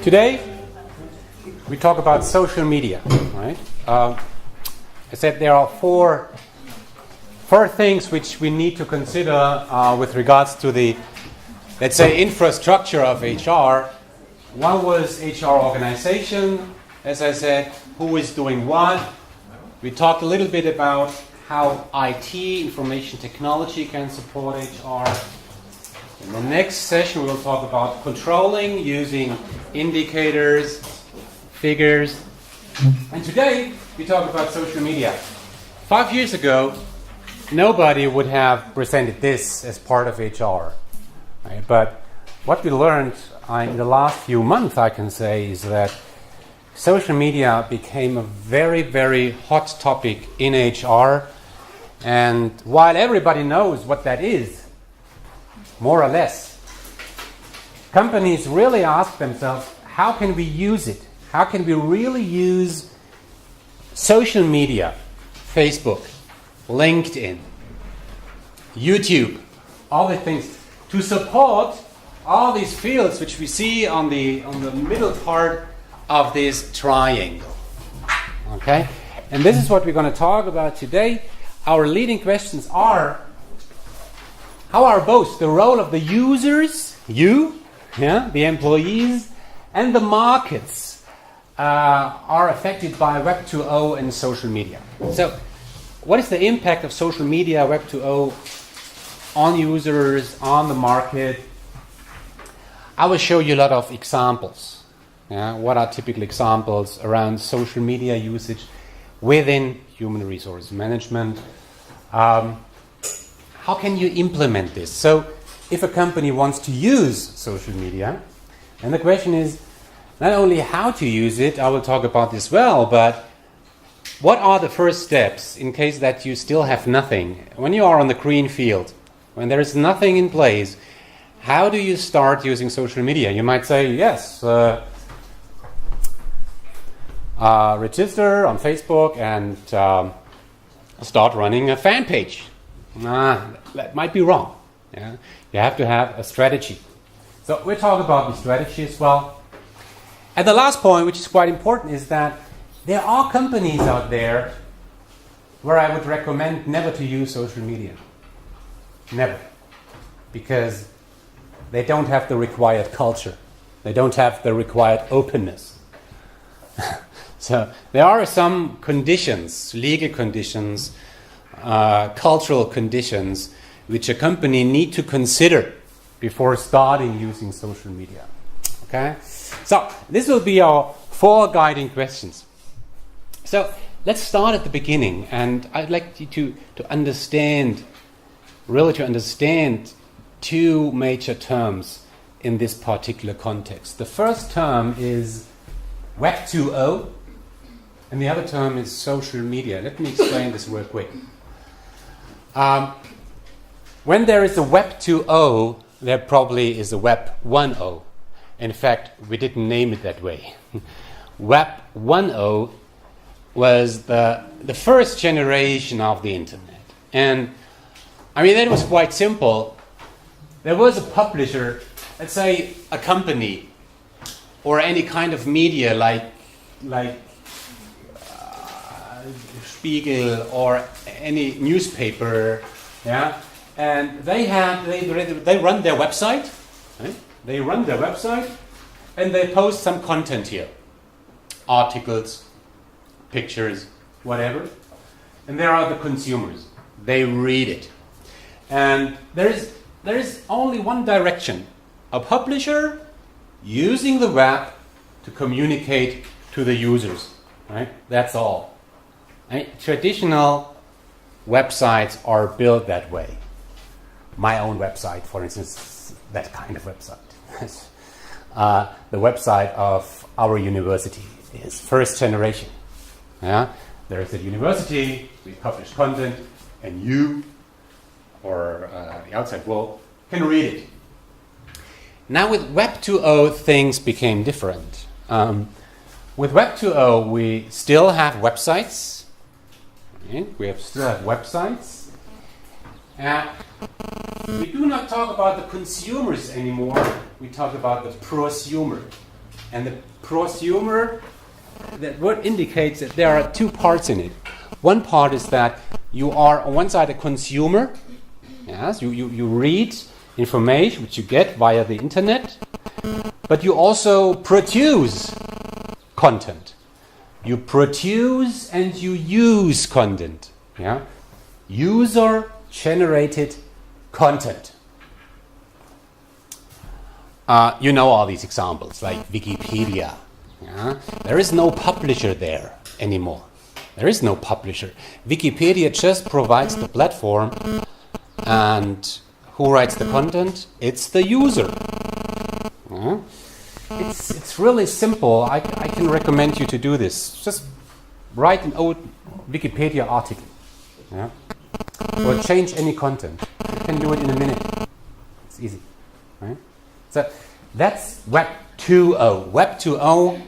Today, we talk about social media, right? I said there are four things which we need to consider with regards to the, let's say, infrastructure of HR. One was HR organization, as I said, who is doing what. We talked a little bit about how IT, information technology, can support HR. In the next session, we will talk about controlling using indicators, figures. And today, we talk about social media. 5 years ago, nobody would have presented this as part of HR. Right? But what we learned in the last few months, I can say, is that social media became a very, very hot topic in HR. And while everybody knows what that is, more or less, companies really ask themselves, how can we use it? How can we really use social media, Facebook, LinkedIn, YouTube, all the things, to support all these fields which we see on the middle part of this triangle. Okay? And this is what we're going to talk about today. Our leading questions are, how are both the role of the users, the employees, and the markets are affected by Web 2.0 and social media? So, what is the impact of social media, Web 2.0, on users, on the market? I will show you a lot of examples. What are typical examples around social media usage within human resource management? How can you implement this? So, if a company wants to use social media, and the question is not only how to use it, I will talk about this well, but what are the first steps in case that you still have nothing? When you are on the green field, when there is nothing in place, how do you start using social media? You might say, yes, register on Facebook and start running a fan page. That might be wrong. Yeah? You have to have a strategy. So we'll talk about the strategy as well. And the last point, which is quite important, is that there are companies out there where I would recommend never to use social media. Never. Because they don't have the required culture. They don't have the required openness. So there are some conditions, legal conditions, cultural conditions, which a company need to consider before starting using social media. Okay? So this will be our 4 guiding questions. So let's start at the beginning, and I'd like you to understand, really to understand 2 major terms in this particular context. The first term is Web 2.0, and the other term is social media. Let me explain this real quick. When there is a Web 2.0, there probably is a Web 1.0. In fact, we didn't name it that way. Web 1.0 was the first generation of the internet. And I mean, that was quite simple. There was a publisher, let's say a company, or any kind of media like Spiegel or any newspaper, and they run their website, right? They run their website, and they post some content here, articles, pictures, whatever, and there are the consumers. They read it, and there is only one direction: a publisher using the web to communicate to the users. Right? That's all. Right? Traditional websites are built that way. My own website, for instance, that kind of website. The website of our university is first generation. Yeah? There is a university, we publish content, and you, or the outside world, can read it. Now with Web 2.0, things became different. With Web 2.0, we still have websites. Still have websites. We do not talk about the consumers anymore. We talk about the prosumer. And the prosumer, that word indicates that there are two parts in it. One part is that you are on one side a consumer. Yes, you read information which you get via the internet, but you also produce content. You produce and you use content. Yeah? User-generated content. You know all these examples, like Wikipedia. Yeah? There is no publisher there anymore. There is no publisher. Wikipedia just provides the platform, and who writes the content? It's the user. Yeah? It's really simple. I can recommend you to do this. Just write an old Wikipedia article. Yeah? Or change any content. You can do it in a minute. It's easy. Right? So that's Web 2.0. Web 2.0,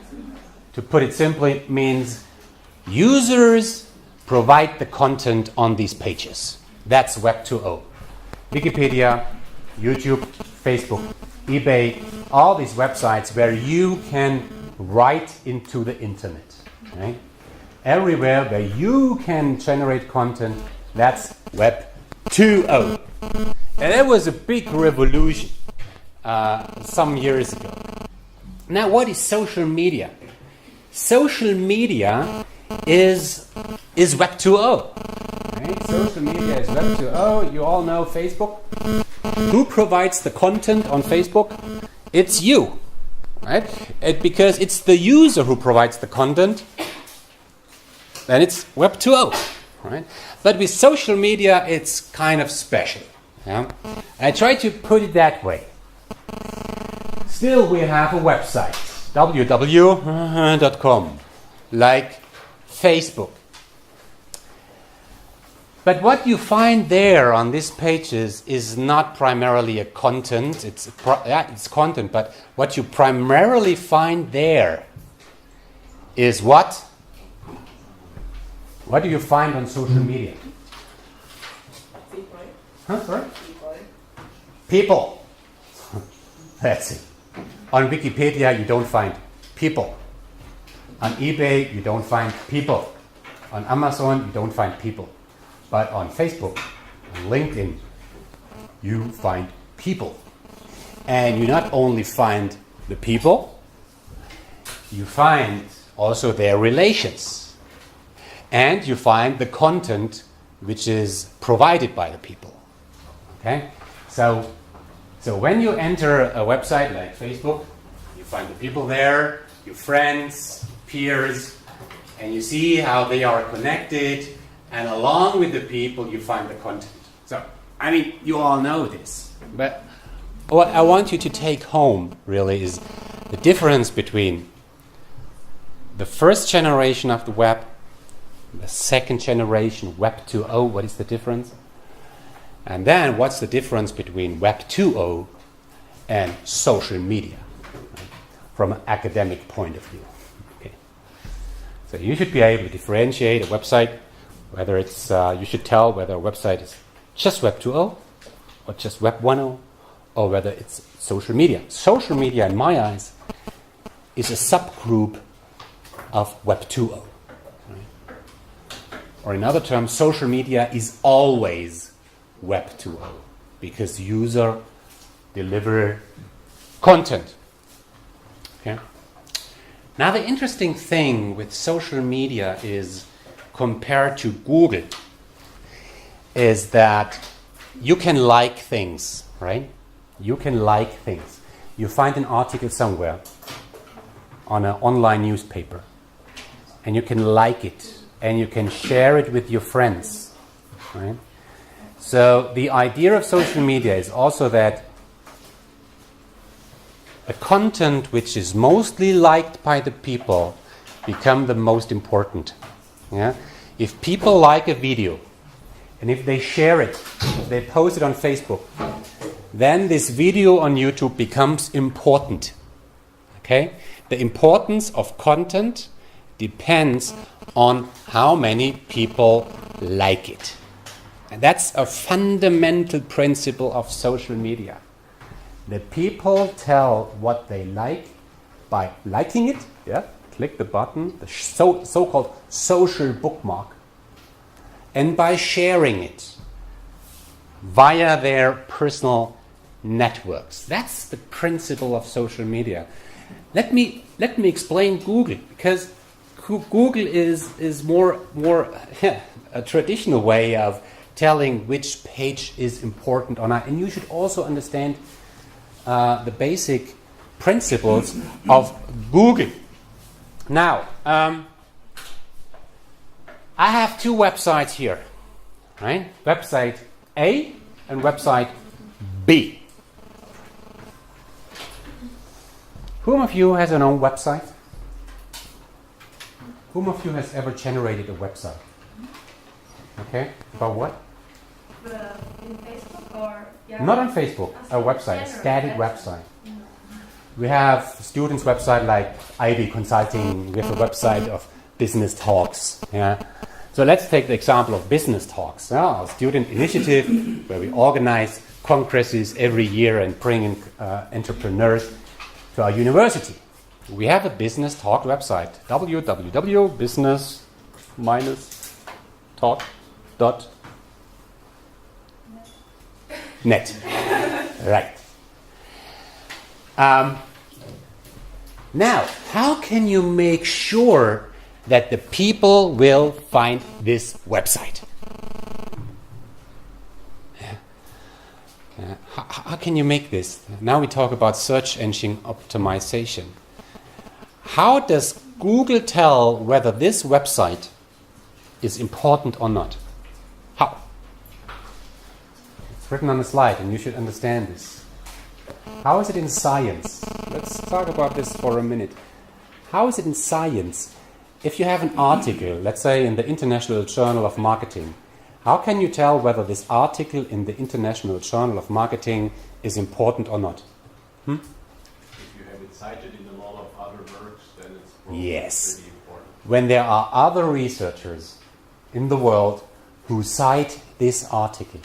to put it simply, means users provide the content on these pages. That's Web 2.0. Wikipedia, YouTube, Facebook, eBay, all these websites where you can write into the internet. Right? Everywhere where you can generate content, that's Web 2.0. And that was a big revolution some years ago. Now, what is social media? Social media is Web 2.0. Right? Social media is Web 2.0. You all know Facebook. Who provides the content on Facebook? It's you. Right? Because it's the user who provides the content, then it's Web 2.0. Right? But with social media, it's kind of special. Yeah? I try to put it that way. Still, we have a website, www.com, like Facebook. But what you find there on these pages is not primarily a content. It's content, but what you primarily find there is what? What do you find on social media? Huh? Sorry? People. That's it. On Wikipedia, you don't find people. On eBay, you don't find people. On Amazon, you don't find people. But on Facebook, on LinkedIn, you find people. And you not only find the people, you find also their relations. And you find the content which is provided by the people. Okay? So when you enter a website like Facebook, you find the people there, your friends, peers, and you see how they are connected, and along with the people you find the content. So, I mean, you all know this, but what I want you to take home really is the difference between the first generation of the web, the second generation, Web 2.0, what is the difference? And then what's the difference between Web 2.0 and social media, right? From an academic point of view. Okay. So you should be able to differentiate a website, whether it's, you should tell whether a website is just Web 2.0 or just Web 1.0, or whether it's social media. Social media, in my eyes, is a subgroup of Web 2.0. Right? Or in other terms, social media is always Web 2.0 because user deliver content. Okay. Now the interesting thing with social media is, compared to Google, is that you can like things, right? You can like things. You find an article somewhere on an online newspaper, and you can like it, and you can share it with your friends, right? So the idea of social media is also that the content which is mostly liked by the people become the most important. Yeah? If people like a video, and if they share it, if they post it on Facebook, then this video on YouTube becomes important. Okay? The importance of content depends on how many people like it. And that's a fundamental principle of social media. The people tell what they like by liking it, click the button, the so-called social bookmark, and by sharing it via their personal networks. That's the principle of social media. Let me explain Google, because Google is more a traditional way of telling which page is important or not. And you should also understand the basic principles of Google. Now, I have two websites here, right? Website A and website B. Whom of you has an own website? Whom of you has ever generated a website? Okay, about what? In Facebook or? Yeah. Not on Facebook, a website, a static website. We have students' website like IB Consulting. We have a website of business talks. Yeah. So let's take the example of business talks. Our student initiative where we organize congresses every year and bring in entrepreneurs to our university. We have a business talk website, www.business-talk.net. Right. Now, how can you make sure that the people will find this website? How can you make this? Now we talk about search engine optimization. How does Google tell whether this website is important or not? How? It's written on the slide and you should understand this. How is it in science? Let's talk about this for a minute. How is it in science? If you have an article, let's say in the International Journal of Marketing, how can you tell whether this article in the International Journal of Marketing is important or not? If you have it cited in a lot of other works, then it's probably pretty important. When there are other researchers in the world who cite this article,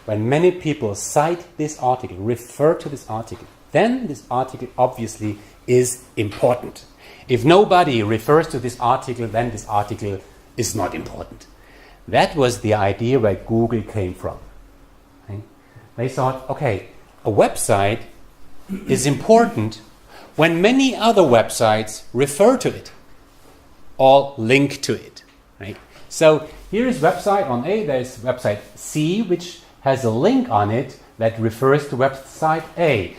when many people cite this article, refer to this article, then this article obviously is important. If nobody refers to this article, then this article is not important. That was the idea where Google came from. Right? They thought, okay, a website is important when many other websites refer to it or link to it. Right? So here is website on A, there is website C, which has a link on it that refers to website A.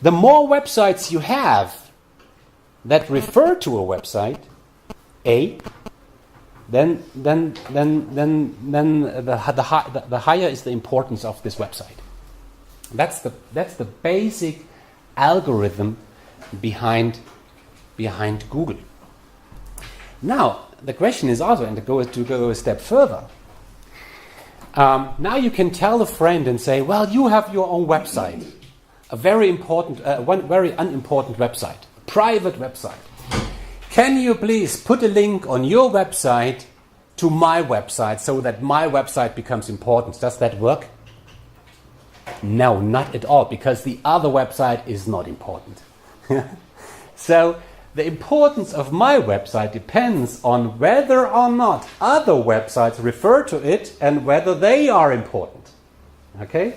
The more websites you have that refer to a website A, then the higher is the importance of this website. That's the basic algorithm behind Google. Now the question is also, and to go a step further. Now you can tell a friend and say, well, you have your own website, a very important, one very unimportant website, a private website. Can you please put a link on your website to my website so that my website becomes important? Does that work? No, not at all, because the other website is not important. So the importance of my website depends on whether or not other websites refer to it and whether they are important. Okay?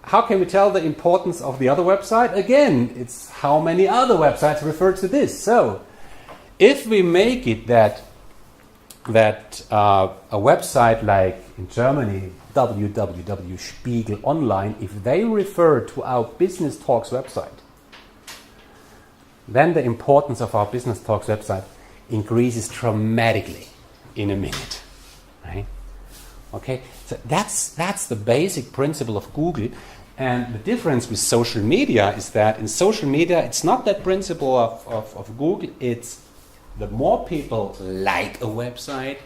How can we tell the importance of the other website? Again, it's how many other websites refer to this. So, if we make it that a website like in Germany, www.Spiegel Online, if they refer to our Business Talks website, then the importance of our Business Talks website increases dramatically in a minute. Right? Okay, so that's the basic principle of Google. And the difference with social media is that in social media, it's not that principle of Google, it's the more people like a website,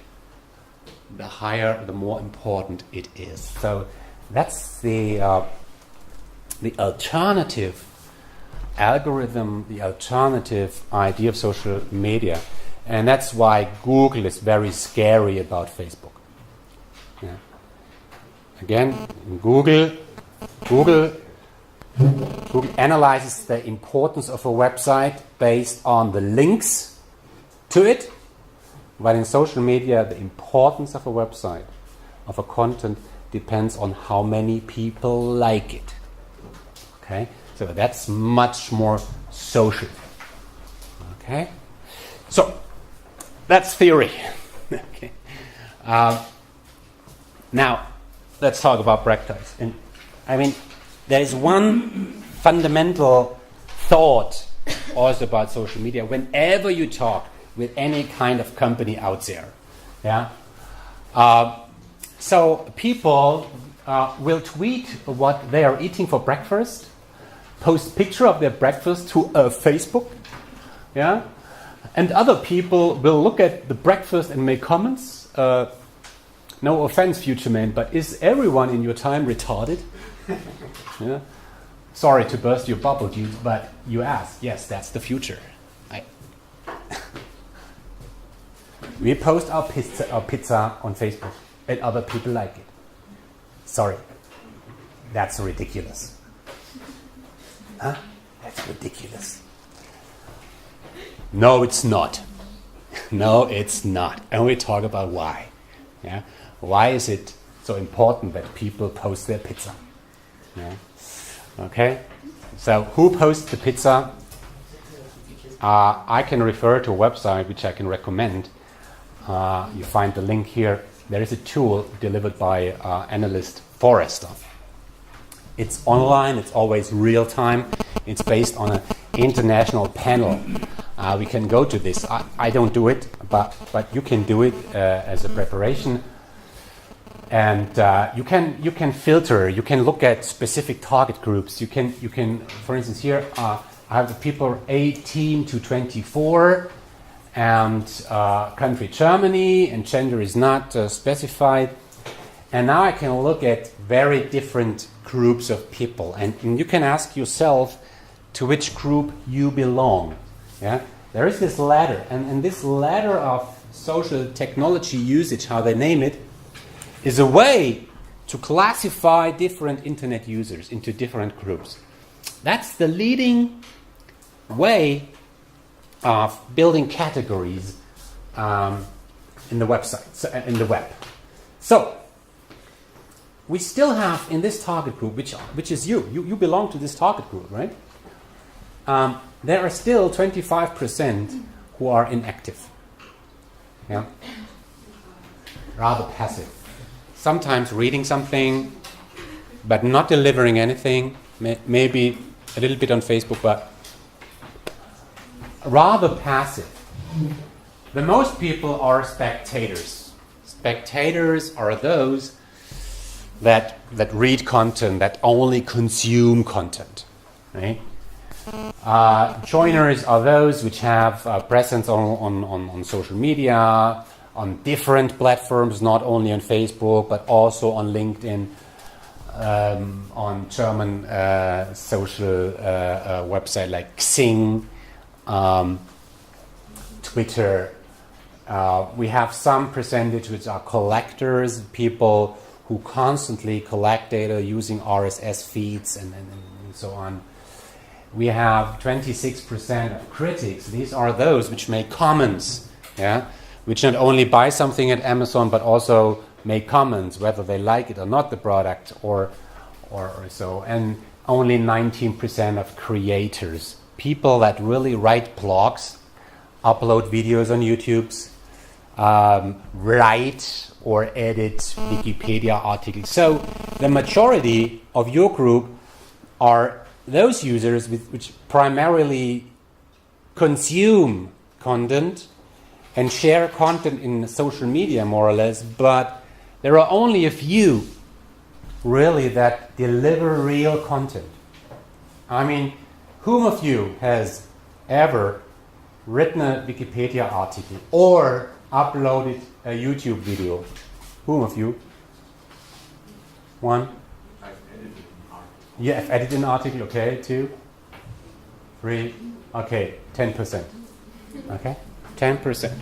the more important it is. So that's the alternative algorithm, the alternative idea of social media. And that's why Google is very scary about Facebook. Yeah. Again, in Google Google analyzes the importance of a website based on the links to it. But in social media, the importance of a website, of a content, depends on how many people like it. Okay? So that's much more social. Okay? So, that's theory. Okay. Now, let's talk about practice. And I mean, there is one fundamental thought also about social media. Whenever you talk with any kind of company out there, yeah. So people will tweet what they are eating for breakfast, post picture of their breakfast to Facebook, yeah. And other people will look at the breakfast and make comments. No offense, future man, but is everyone in your time retarded? Yeah. Sorry to burst your bubble, dude, but you asked. Yes, that's the future. We post our pizza on Facebook, and other people like it. Sorry. That's ridiculous. Huh? That's ridiculous. No, it's not. No, it's not. And we talk about why. Yeah? Why is it so important that people post their pizza? Yeah? Okay? So, who posts the pizza? I can refer to a website which I can recommend. You find the link here. There is a tool delivered by analyst Forrester. It's online. It's always real time. It's based on an international panel. We can go to this. I don't do it, but you can do it as a preparation. And you can filter. You can look at specific target groups. You can, for instance, here I have the people 18 to 24, and country Germany, and gender is not specified. And now I can look at very different groups of people, and you can ask yourself to which group you belong. Yeah, there is this ladder, and this ladder of social technology usage, how they name it, is a way to classify different internet users into different groups. That's the leading way of building categories in the website, in the web. So we still have in this target group, which is you belong to this target group, right? There are still 25% who are inactive. Yeah, rather passive. Sometimes reading something, but not delivering anything. Maybe a little bit on Facebook, but rather passive. The most people are spectators. Spectators are those that read content, that only consume content. Right? Joiners are those which have presence on social media, on different platforms, not only on Facebook, but also on LinkedIn, on German social website like Xing, Twitter. We have some percentage which are collectors, people who constantly collect data using RSS feeds and so on. We have 26% of critics. These are those which make comments, yeah, which not only buy something at Amazon but also make comments whether they like it or not, the product or so. And only 19% of creators, people that really write blogs, upload videos on YouTube, write or edit Wikipedia articles. So the majority of your group are those users which primarily consume content and share content in social media, more or less, but there are only a few really that deliver real content. I mean, whom of you has ever written a Wikipedia article or uploaded a YouTube video? Whom of you? One? You have edited an article, okay, 2, 3, okay, 10%. Okay, 10%.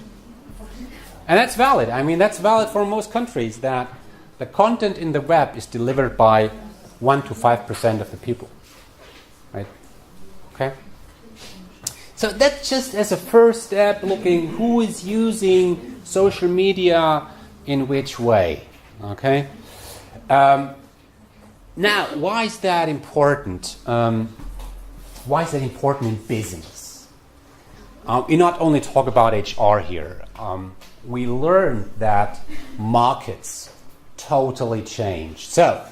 And that's valid. I mean, that's valid for most countries, that the content in the web is delivered by 1 to 5% of the people. right? Okay. So that's just as a first step, looking who is using social media in which way. Okay. Now, why is that important? Why is that important in business? We not only talk about HR here. We learned that markets totally change. So,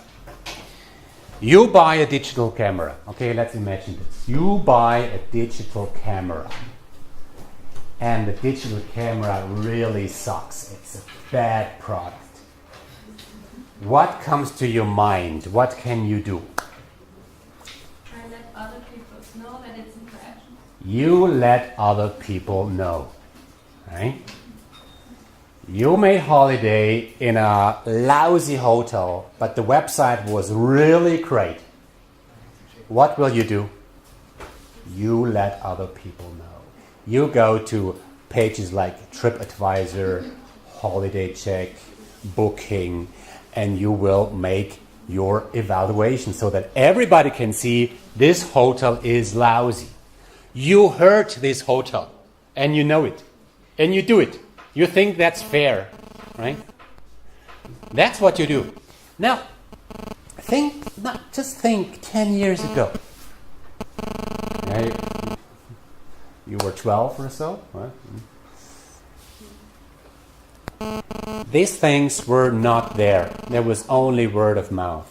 you buy a digital camera. Okay, let's imagine this. You buy a digital camera. And the digital camera really sucks. It's a bad product. What comes to your mind? What can you do? I let other people know that it's in fashion. You let other people know. Right? You made holiday in a lousy hotel, but the website was really great. What will you do? You let other people know. You go to pages like TripAdvisor, Holiday Check, Booking, and you will make your evaluation so that everybody can see this hotel is lousy. You hurt this hotel, and you know it, and you do it. You think that's fair, right? That's what you do. Now, just think 10 years ago. Right? You were 12 or so, right? These things were not there. There was only word of mouth,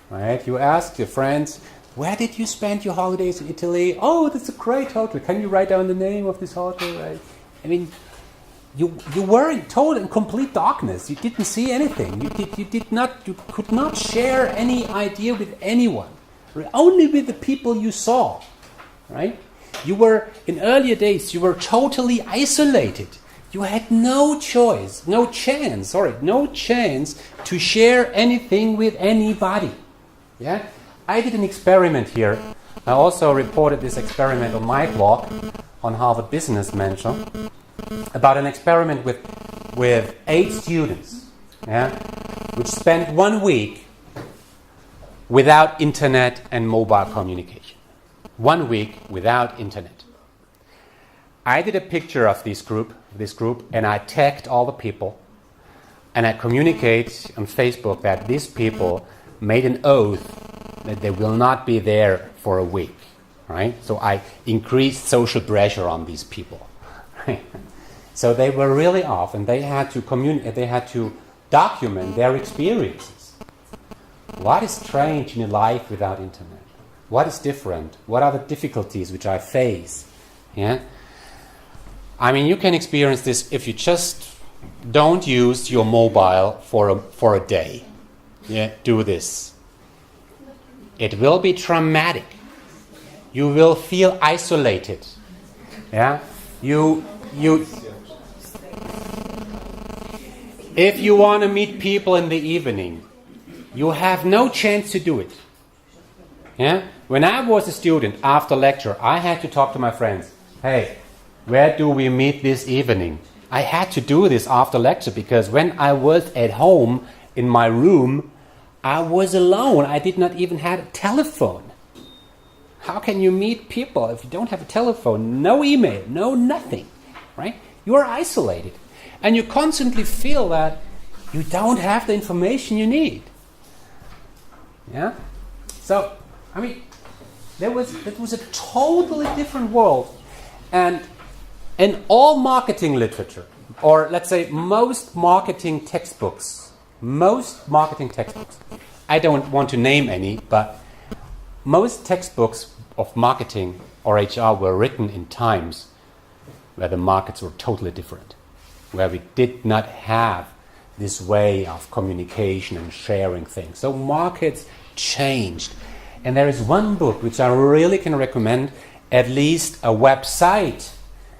right? You asked your friends, where did you spend your holidays in Italy? Oh, that's a great hotel. Can you write down the name of this hotel? Right? I mean, you were in total and complete darkness. You didn't see anything. You could not share any idea with anyone. Only with the people you saw, right? You were, in earlier days, you were totally isolated. You had no chance to share anything with anybody. Yeah? I did an experiment here. I also reported this experiment on my blog on Harvard Business Manager about an experiment with 8 students, yeah, which spent 1 week without internet and mobile communication. 1 week without internet. I did a picture of this group, and I tagged all the people, and I communicate on Facebook that these people made an oath that they will not be there for a week, right? So I increased social pressure on these people. Right? So they were really off, and they had to communicate. They had to document their experiences. What is strange in a life without internet? What is different? What are the difficulties which I face? Yeah. I mean, you can experience this if you just don't use your mobile for a day. Yeah, do this. It will be traumatic. You will feel isolated. Yeah, If you want to meet people in the evening, you have no chance to do it. Yeah? When I was a student, after lecture, I had to talk to my friends. Hey, where do we meet this evening? I had to do this after lecture because when I was at home in my room, I was alone. I did not even have a telephone. How can you meet people if you don't have a telephone? No email, no nothing, right? You are isolated. And you constantly feel that you don't have the information you need. Yeah? So, I mean, it was a totally different world. And in all marketing literature, or let's say most marketing textbooks, I don't want to name any, but most textbooks of marketing or HR were written in times where the markets were totally different, where we did not have this way of communication and sharing things. So markets changed. And there is one book which I really can recommend, at least a website.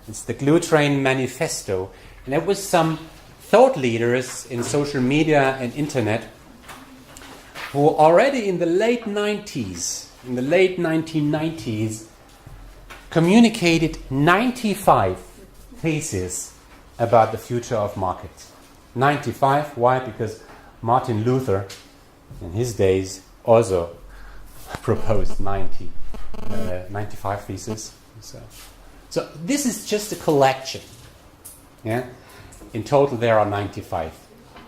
It's the Glue Train Manifesto. And there was some thought leaders in social media and internet who already in the late 1990s, communicated 95 theses about the future of markets. 95, why? Because Martin Luther, in his days, also proposed 90 95 thesis. So this is just a collection. Yeah. In total, there are 95.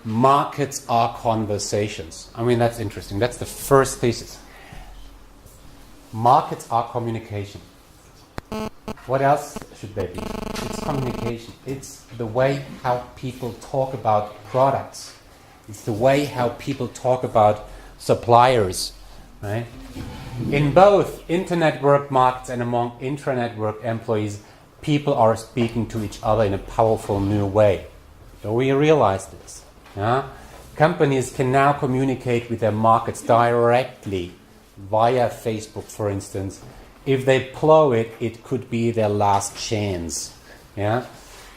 Markets are conversations. I mean, that's interesting. That's the first thesis. Markets are communication. What else should they be? It's communication. It's the way how people talk about products. It's the way how people talk about suppliers, right? In both inter-network markets and among intra-network employees, people are speaking to each other in a powerful new way. So we realize this. Yeah? Companies can now communicate with their markets directly via Facebook, for instance. If they blow it, it could be their last chance. Yeah?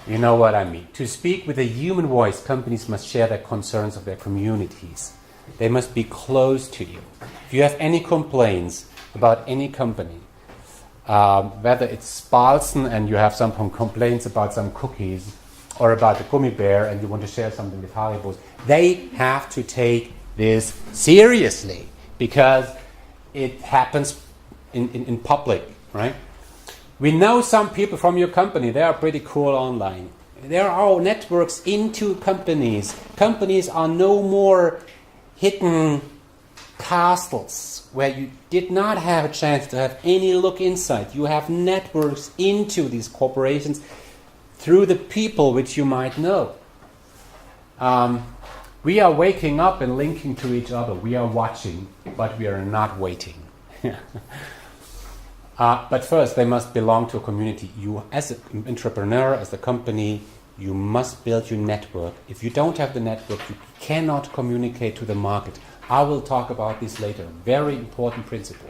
You know what I mean. To speak with a human voice, companies must share their concerns of their communities. They must be close to you. If you have any complaints about any company, whether it's Spalzen and you have some complaints about some cookies, or about the gummy bear and you want to share something with Haribo's, they have to take this seriously because it happens in public, right? We know some people from your company, they are pretty cool online. There are networks into companies. Companies are no more hidden castles where you did not have a chance to have any look inside. You have networks into these corporations through the people which you might know. We are waking up and linking to each other. We are watching, but we are not waiting. But first, they must belong to a community. You, as an entrepreneur, as a company, you must build your network. If you don't have the network, you cannot communicate to the market. I will talk about this later. Very important principle.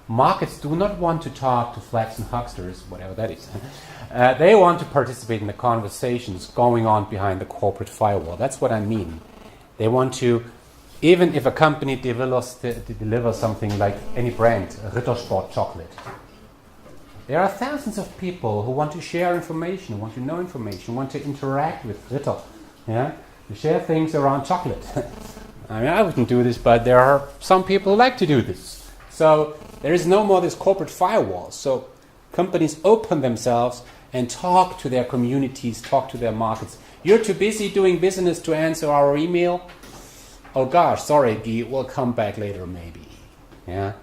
Markets do not want to talk to flags and hucksters, whatever that is. They want to participate in the conversations going on behind the corporate firewall. That's what I mean. They want to, even if a company delivers something like any brand, Rittersport chocolate, there are thousands of people who want to share information, want to know information, want to interact with Ritter, yeah, to share things around chocolate. I mean, I wouldn't do this, but there are some people who like to do this. So there is no more this corporate firewall. So companies open themselves and talk to their communities, talk to their markets. You're too busy doing business to answer our email? Oh gosh, sorry, Guy, we'll come back later maybe. Yeah.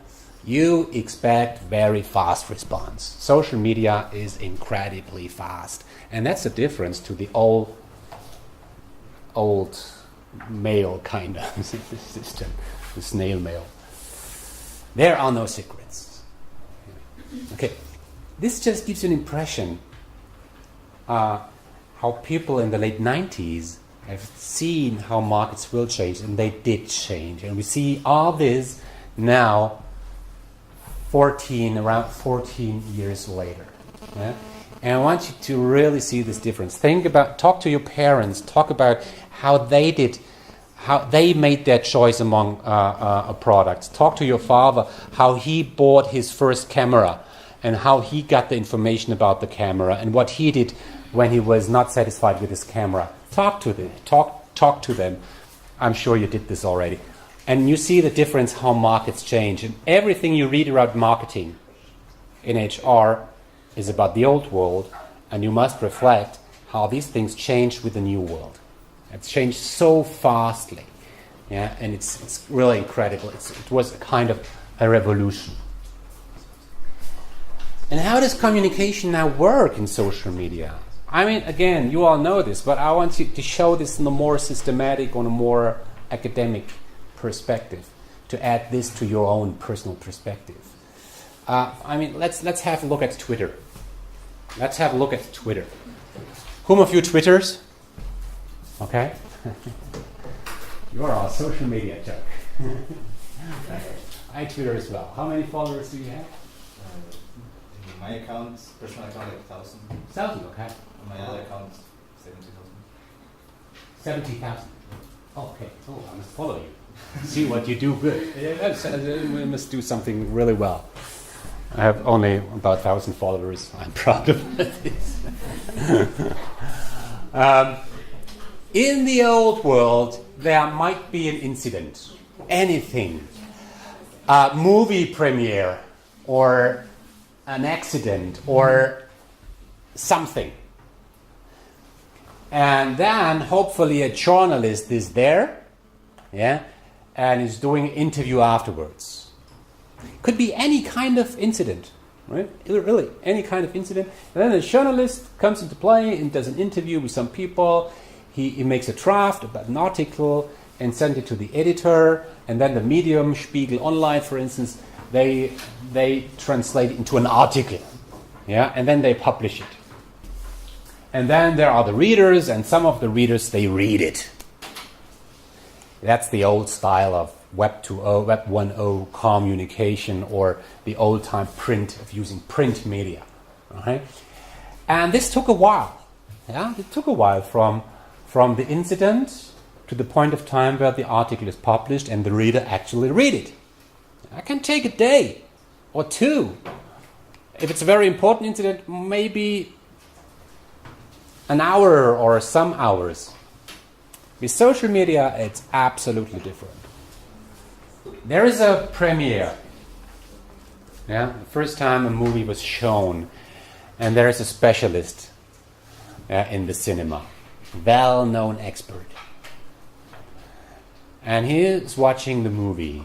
You expect very fast response. Social media is incredibly fast. And that's the difference to the old mail kind of system, the snail mail. There are no secrets. Okay, this just gives you an impression how people in the late 90s have seen how markets will change, and they did change. And we see all this now around 14 years later. Yeah? And I want you to really see this difference. Talk to your parents, talk about how they made their choice among products. Talk to your father, how he bought his first camera and how he got the information about the camera and what he did when he was not satisfied with his camera. Talk to them. I'm sure you did this already. And you see the difference how markets change. And everything you read about marketing in HR is about the old world, and you must reflect how these things change with the new world. It's changed so fastly, yeah, and it's really incredible. It was a kind of a revolution. And how does communication now work in social media? I mean, again, you all know this, but I want you to show this in a more systematic, on a more academic perspective, to add this to your own personal perspective. I mean, let's have a look at Twitter. Let's have a look at Twitter. Whom of you Twitters? Okay. You are a social media joke. I Twitter as well. How many followers do you have? My account, personal account, like 1,000. 1,000, okay. My other account, 70,000. 70,000. Okay. Oh, I must follow you. See what you do good. We must do something really well. I have only about 1,000 followers. I'm proud of this. In the old world, there might be an incident. Anything. Movie premiere. or an accident or something. And then hopefully a journalist is there, yeah, and is doing an interview afterwards. Could be any kind of incident, right? Really, any kind of incident. And then a journalist comes into play and does an interview with some people. He makes a draft about an article and sends it to the editor. And then the Medium, Spiegel Online, for instance, they translate it into an article, yeah, and then they publish it. And then there are the readers, and some of the readers, they read it. That's the old style of Web 2.0, Web 1.0 communication, or the old-time print of using print media. Right? And this took a while. Yeah, it took a while from the incident to the point of time where the article is published and the reader actually read it. It can take a day or two. If it's a very important incident, maybe an hour or some hours. With social media, it's absolutely different. There is a premiere. Yeah, the first time a movie was shown, and there is a specialist in the cinema, well-known expert. And he is watching the movie.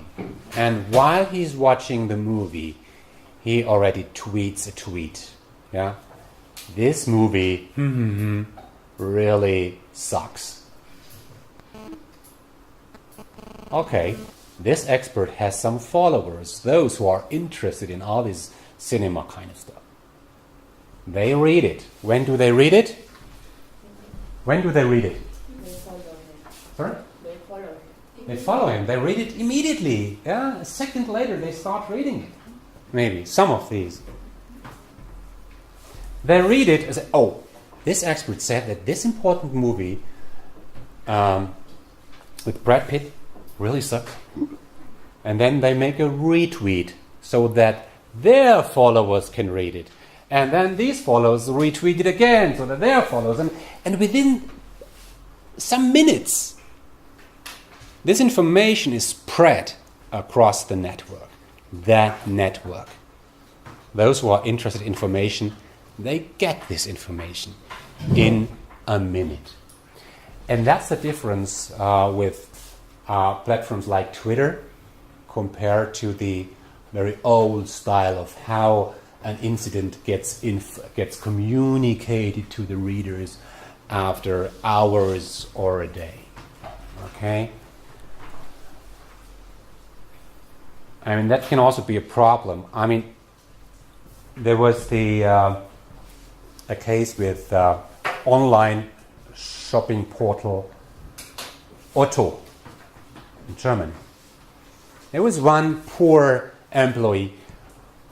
And while he's watching the movie, he already tweets a tweet. Yeah, this movie really sucks. Okay, this expert has some followers, those who are interested in all this cinema kind of stuff. They read it. When do they read it? When do they read it? They follow him. Sorry? They follow him. They follow him. They read it immediately. Yeah, a second later they start reading it. Maybe some of these. They read it and say, "Oh, this expert said that this important movie with Brad Pitt really sucks." And then they make a retweet so that their followers can read it. And then these followers retweet it again so that their followers. And within some minutes, this information is spread across the network. That network. Those who are interested in information, they get this information in a minute. And that's the difference with platforms like Twitter compared to the very old style of how an incident gets communicated to the readers after hours or a day. Okay? I mean, that can also be a problem. I mean, there was a case with online shopping portal Otto in Germany. There was one poor employee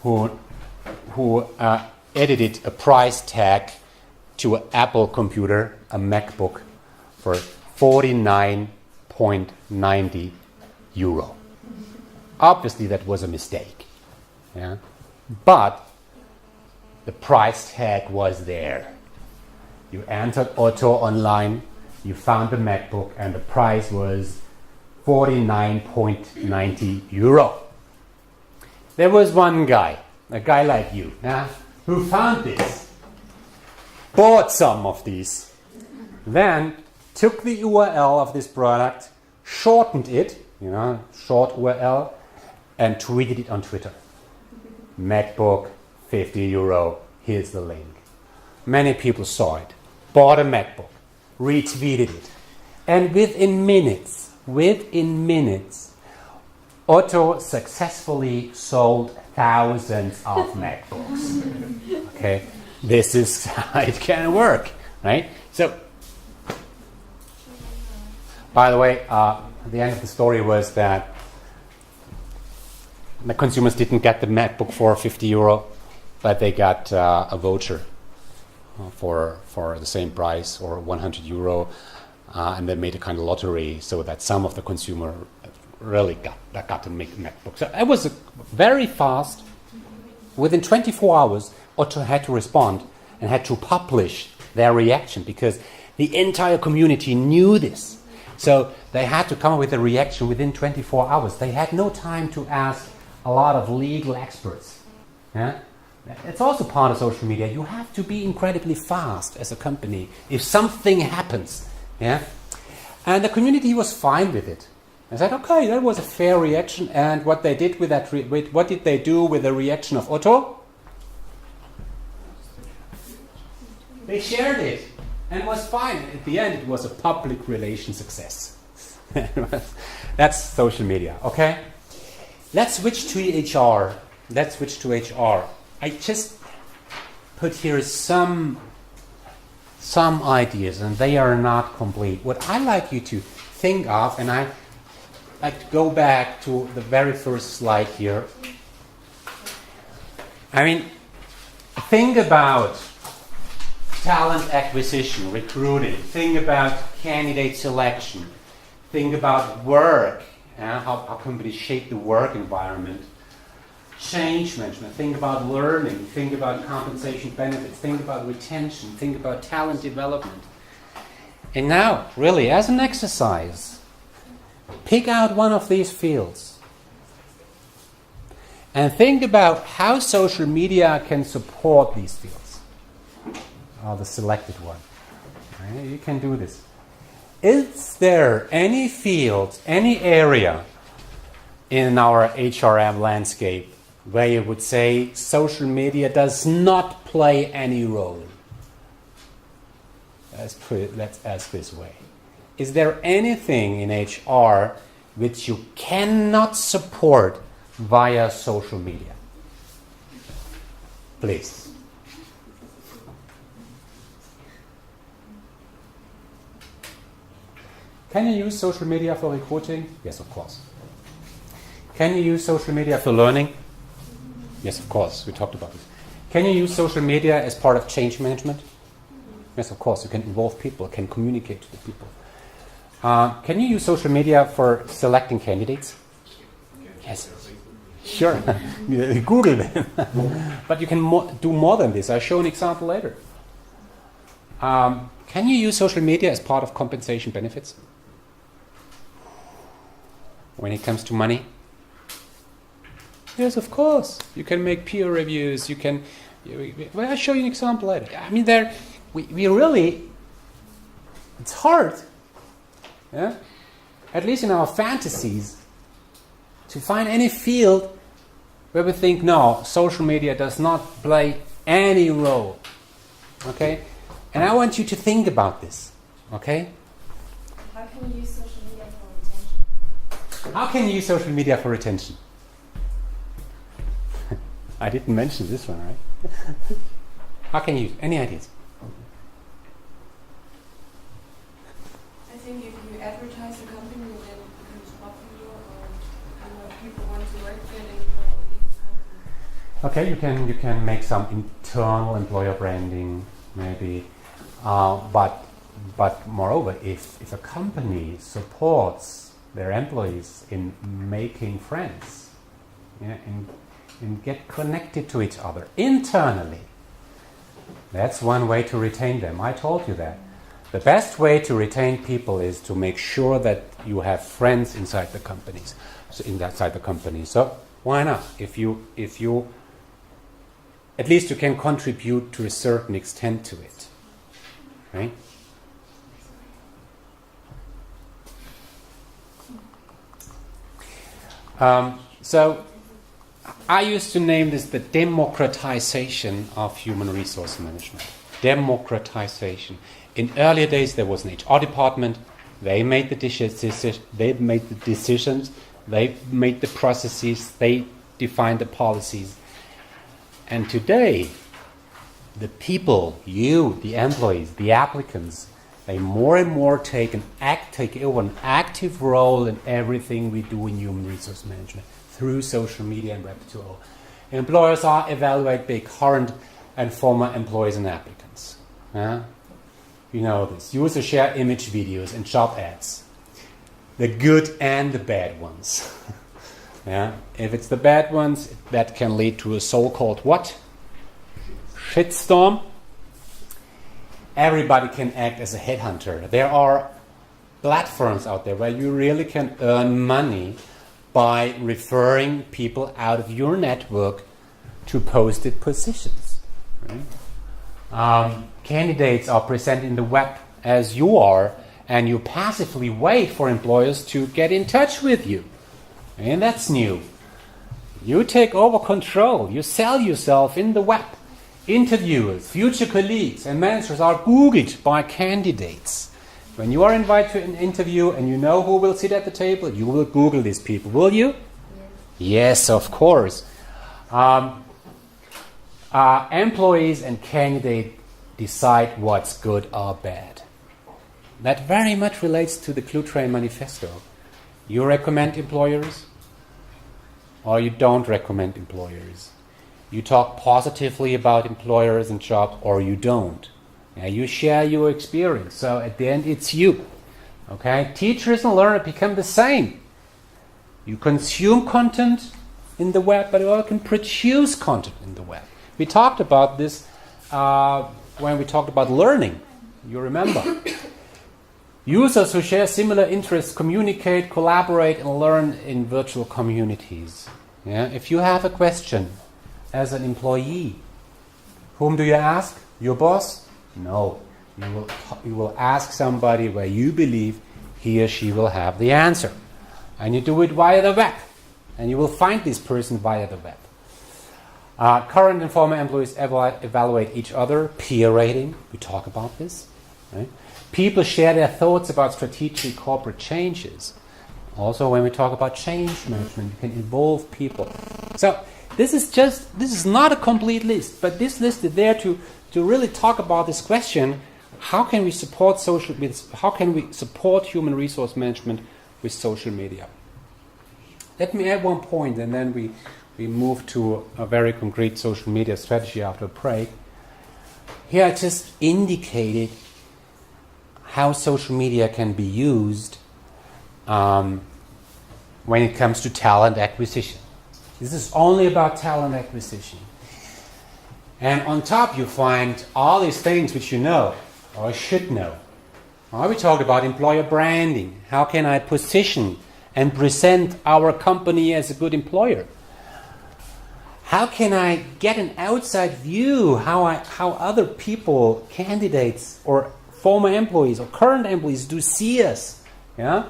who edited a price tag to an Apple computer, a MacBook, for 49.90 euro. Obviously, that was a mistake. Yeah? But the price tag was there. You entered Otto online, you found the MacBook, and the price was 49.90 euro. There was one guy, a guy like you, who found this, bought some of these, then took the URL of this product, shortened it, short URL, and tweeted it on Twitter. MacBook, 50 euro, here's the link. Many people saw it, bought a MacBook, retweeted it, and within minutes, Otto successfully sold thousands of MacBooks. Okay, this is how it can work, right? So, by the way, the end of the story was that the consumers didn't get the MacBook for 50 euro, but they got a voucher for the same price, or 100 euro, and they made a kind of lottery so that some of the consumer really got to make a MacBook. So it was very fast. Within 24 hours, Otto had to respond and had to publish their reaction because the entire community knew this. So they had to come up with a reaction within 24 hours. They had no time to ask a lot of legal experts. Yeah? It's also part of social media. You have to be incredibly fast as a company if something happens. Yeah? And the community was fine with it. I said, okay, that was a fair reaction. And what they did with that, what did they do with the reaction of Otto? They shared it, and it was fine. At the end, it was a public relation success. That's social media, okay? Let's switch to HR. I just put here some ideas, and they are not complete. What I like you to think of, and I like to go back to the very first slide here. I mean, think about talent acquisition, recruiting. Think about candidate selection. Think about work, how companies shape the work environment. Change management. Think about learning. Think about compensation benefits. Think about retention. Think about talent development. And now, really, as an exercise, pick out one of these fields and think about how social media can support these fields. The selected one. Right? You can do this. Is there any field, any area in our HRM landscape where you would say social media does not play any role? Let's ask this way. Is there anything in HR which you cannot support via social media? Please. Can you use social media for recruiting? Yes, of course. Can you use social media for learning? Yes, of course. We talked about this. Can you use social media as part of change management? Yes, of course. You can involve people, can communicate to the people. Can you use social media for selecting candidates? Yes. Sure. Google them. But you can do more than this. I'll show an example later. Can you use social media as part of compensation benefits? When it comes to money? Yes, of course. You can make peer reviews. You can. Well, I'll show you an example later. I mean, we really. It's hard. Yeah. At least in our fantasies, to find any field where we think no, social media does not play any role. Okay, and I want you to think about this. Okay. How can you use social media for retention? How can you use social media for retention? I didn't mention this one, right? How can you use? Any ideas? I think if you advertise a company, then it becomes popular, or people want to work there, then you want to leave the company. Okay, you can make some internal employer branding, maybe, but moreover, if a company supports their employees in making friends, yeah, and get connected to each other internally, that's one way to retain them. I told you that. The best way to retain people is to make sure that you have friends inside the companies. So why not? If you at least you can contribute to a certain extent to it, right? So I used to name this the democratization of human resource management. Democratization. In earlier days, there was an HR department. They made the decisions. They made the decisions. They made the processes. They defined the policies. And today, the people, you, the employees, the applicants, they more and more take over an active role in everything we do in human resource management through social media and Web 2.0. Employers are evaluated by current and former employees and applicants. Yeah? You know this. User share image videos and job ads. The good and the bad ones. Yeah? If it's the bad ones, that can lead to a so-called what? Shitstorm. Everybody can act as a headhunter. There are platforms out there where you really can earn money by referring people out of your network to posted positions. Right? Candidates are present in the web as you are, and you passively wait for employers to get in touch with you. And that's new. You take over control. You sell yourself in the web. Interviewers, future colleagues, and managers are Googled by candidates. When you are invited to an interview and you know who will sit at the table, you will Google these people, will you? Yes, of course. Employees and candidates decide what's good or bad. That very much relates to the Clue Train Manifesto. You recommend employers or you don't recommend employers. You talk positively about employers and jobs or you don't. Yeah, you share your experience. So at the end, it's you. Okay? Teachers and learners become the same. You consume content in the web, but you also can produce content in the web. We talked about this when we talked about learning. You remember? Users who share similar interests communicate, collaborate, and learn in virtual communities. Yeah? If you have a question as an employee, whom do you ask? Your boss? No. You will ask somebody where you believe he or she will have the answer. And you do it via the web. And you will find this person via the web. Current and former employees evaluate each other. Peer rating. We talk about this. Right? People share their thoughts about strategic corporate changes. Also, when we talk about change management, you can involve people. So this is not a complete list, but this list is there to really talk about this question: how can we support human resource management with social media? Let me add one point, and then we move to a very concrete social media strategy after a break. Here I just indicated how social media can be used when it comes to talent acquisition. This is only about talent acquisition. And on top you find all these things which you know or should know. We talked about employer branding. How can I position and present our company as a good employer? How can I get an outside view how other people, candidates or former employees or current employees do see us? Yeah?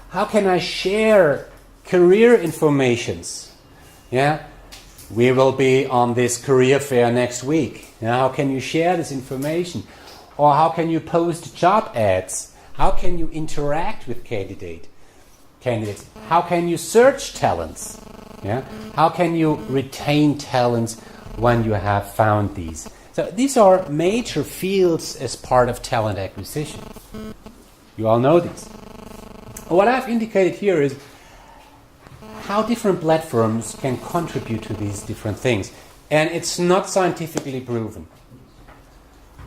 How can I share career informations? Yeah? We will be on this career fair next week. Yeah? How can you share this information? Or how can you post job ads? How can you interact with candidates? How can you search talents? Yeah? How can you retain talents when you have found these? So these are major fields as part of talent acquisition. You all know these. What I've indicated here is how different platforms can contribute to these different things. And it's not scientifically proven.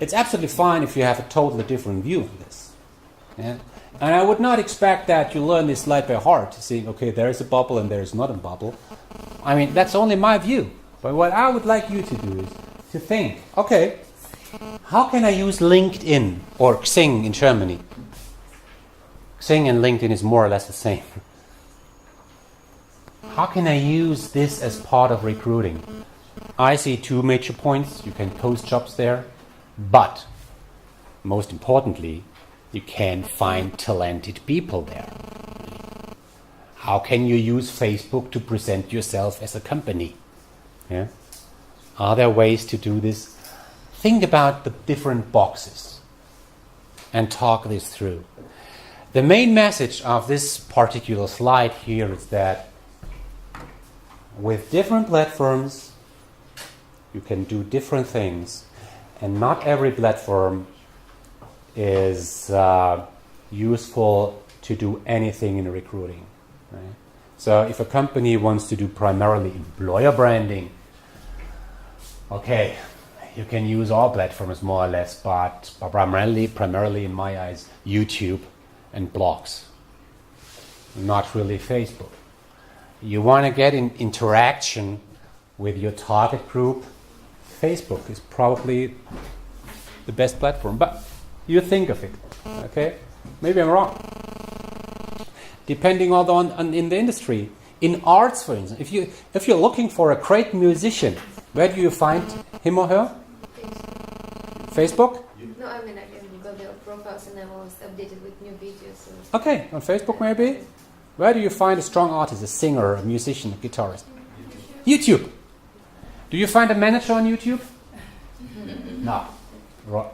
It's absolutely fine if you have a totally different view on this. Yeah? And I would not expect that you learn this slide by heart, saying, okay, there is a bubble and there is not a bubble. I mean, that's only my view. But what I would like you to do is to think, okay, how can I use LinkedIn or Xing in Germany? Xing and LinkedIn is more or less the same. How can I use this as part of recruiting? I see two major points. You can post jobs there, but most importantly, you can find talented people there. How can you use Facebook to present yourself as a company? Yeah? Are there ways to do this? Think about the different boxes and talk this through. The main message of this particular slide here is that with different platforms, you can do different things, and not every platform is useful to do anything in recruiting. Right? So if a company wants to do primarily employer branding, okay, you can use all platforms more or less, but primarily in my eyes, YouTube and blogs, not really Facebook. You want to get in interaction with your target group, Facebook is probably the best platform, but you think of it, okay? Maybe I'm wrong. Depending on in the industry, In arts, for instance, if you're looking for a great musician, where do you find him or her? Facebook? No, I mean, I can go their profiles and I'm always updated with new videos. So. Okay, on Facebook maybe. Where do you find a strong artist, a singer, a musician, a guitarist? YouTube. Do you find a manager on YouTube? No. Right.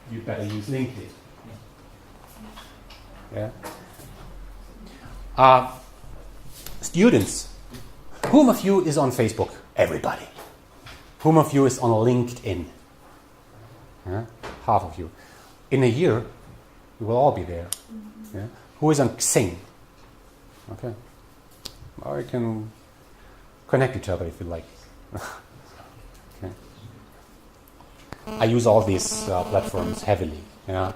You better use LinkedIn. Yeah. Students. Whom of you is on Facebook? Everybody. Whom of you is on LinkedIn? Yeah? Half of you. In a year, you will all be there. Yeah? Who is on Xing? Okay. Or you can connect each other if you like. Okay. I use all these platforms heavily. Yeah.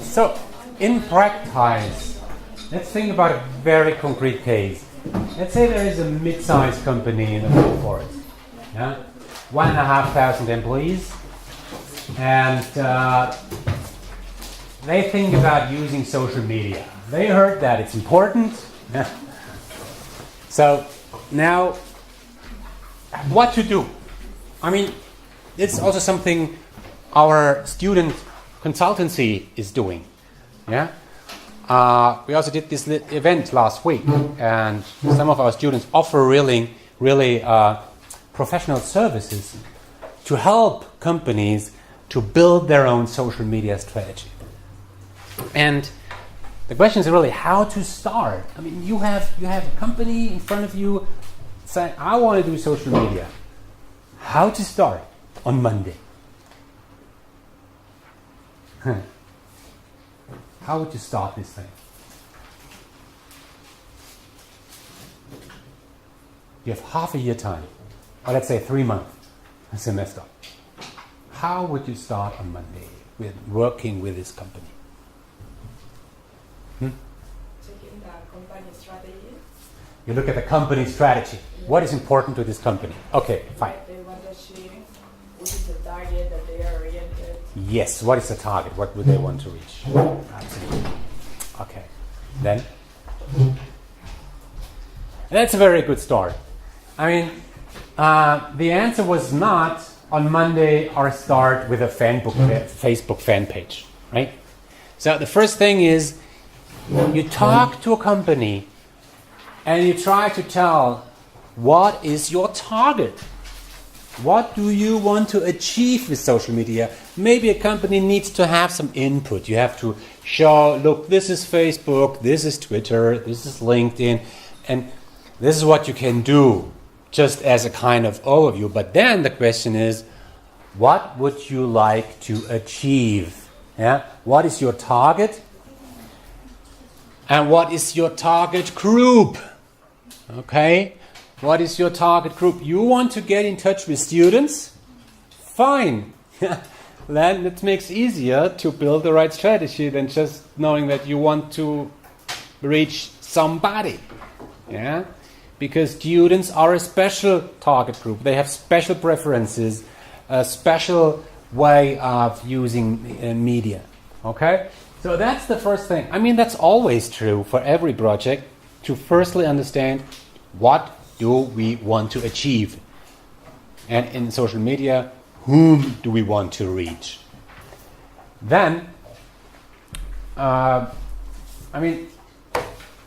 So, in practice, let's think about a very concrete case. Let's say there is a mid-sized company in the Blue Forest. Yeah? 1,500 employees. And they think about using social media. They heard that it's important. Yeah. So now, what to do? I mean, it's also something our student consultancy is doing. Yeah. We also did this event last week, and some of our students offer really professional services to help companies to build their own social media strategy. And the question is really how to start. I mean, you have a company in front of you saying, I want to do social media. How to start on Monday? How would you start this thing? You have half a year time, or let's say 3 months, a semester. How would you start on Monday with working with this company? Checking the company strategy. You look at the company strategy. What is important to this company? Okay, fine. What they want to achieve, what is the target that they are oriented. Yes, what is the target? What would they want to reach? Absolutely. Okay, then? That's a very good start. I mean, the answer was not on Monday or start with a Facebook fan page, right? So the first thing is you talk to a company and you try to tell what is your target. What do you want to achieve with social media? Maybe a company needs to have some input. You have to show, look, this is Facebook, this is Twitter, this is LinkedIn, and this is what you can do, just as a kind of overview. But then the question is, what would you like to achieve? Yeah? What is your target? And what is your target group? Okay? What is your target group? You want to get in touch with students? Fine. Then it makes it easier to build the right strategy than just knowing that you want to reach somebody. Yeah? Because students are a special target group. They have special preferences, a special way of using media. Okay? So that's the first thing. I mean, that's always true for every project, to firstly understand what do we want to achieve. And in social media, whom do we want to reach? Then, I mean,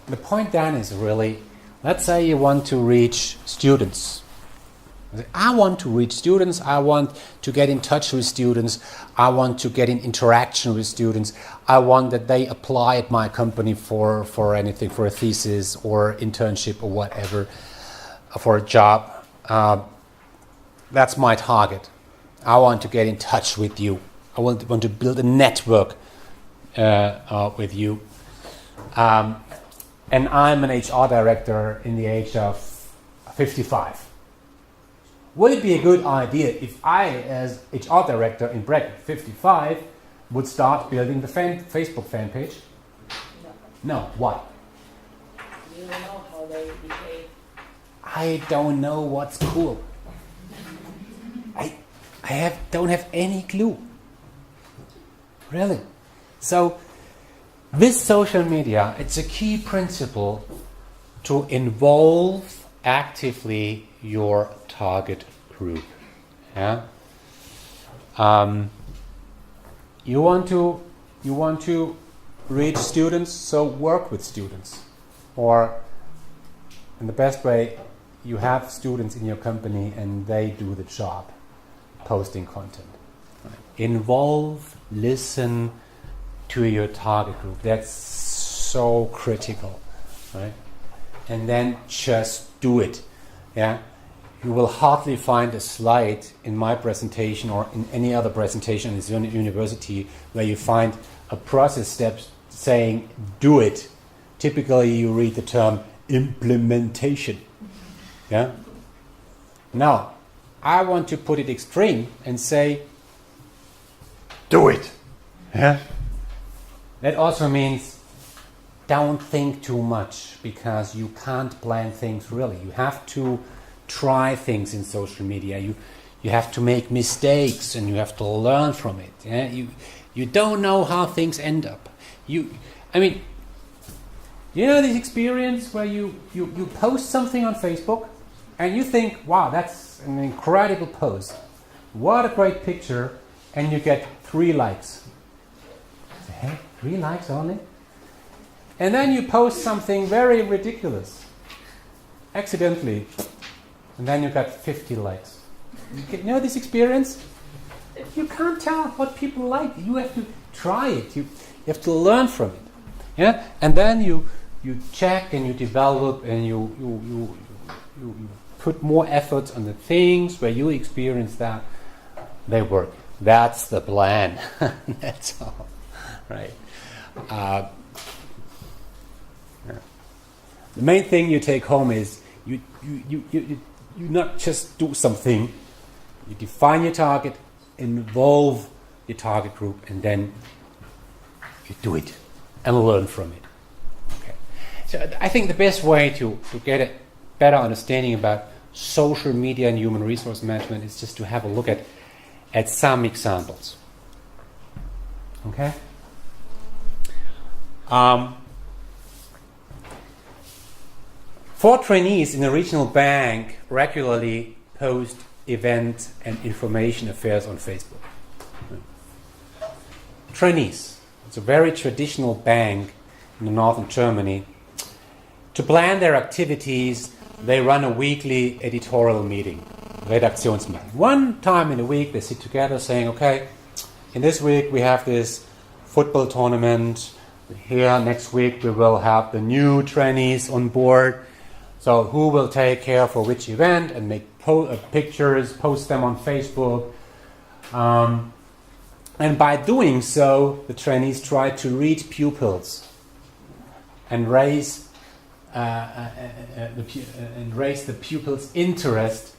the point then is really, let's say you want to reach students. I want to reach students, I want to get in touch with students, I want to get in interaction with students, I want that they apply at my company for anything, for a thesis or internship or whatever, for a job. That's my target. I want to get in touch with you. I want to build a network with you. And I'm an HR director in the age of 55. Would it be a good idea if I, as HR director in bracket 55, would start building the Facebook fan page? No. Why? You don't know how they behave. I don't know what's cool. I don't have any clue. Really. So, with social media, it's a key principle to involve actively your target group. Yeah. You want to reach students, so work with students. Or in the best way, you have students in your company and they do the job, posting content. Right. Involve, listen to your target group. That's so critical, right? And then just do it. Yeah. You will hardly find a slide in my presentation or in any other presentation in this university where you find a process step saying do it. Typically you read the term implementation. Yeah. Now, I want to put it extreme and say do it. Yeah. That also means don't think too much, because you can't plan things really. You have to try things in social media. You have to make mistakes and you have to learn from it. Yeah? You don't know how things end up. You know this experience where you post something on Facebook and you think, wow, that's an incredible post. What a great picture, and you get 3 likes. Hey, 3 likes only? And then you post something very ridiculous, accidentally, and then you got 50 likes. You know this experience? You can't tell what people like. You have to try it. You have to learn from it. Yeah, and then you check and you develop and you put more efforts on the things where you experience that they work. That's the plan. That's all, right? The main thing you take home is you not just do something. You define your target, involve your target group, and then you do it and learn from it. Okay. So I think the best way to get a better understanding about social media and human resource management is just to have a look at some examples. Okay. For trainees in a regional bank regularly post event and information affairs on Facebook. Trainees. It's a very traditional bank in northern Germany. To plan their activities, they run a weekly editorial meeting, Redaktionsmeeting. One time in a week they sit together saying, okay, in this week we have this football tournament. Here next week we will have the new trainees on board. So who will take care for which event and make pictures, post them on Facebook. And by doing so, the trainees try to reach pupils and raise the pupils' interest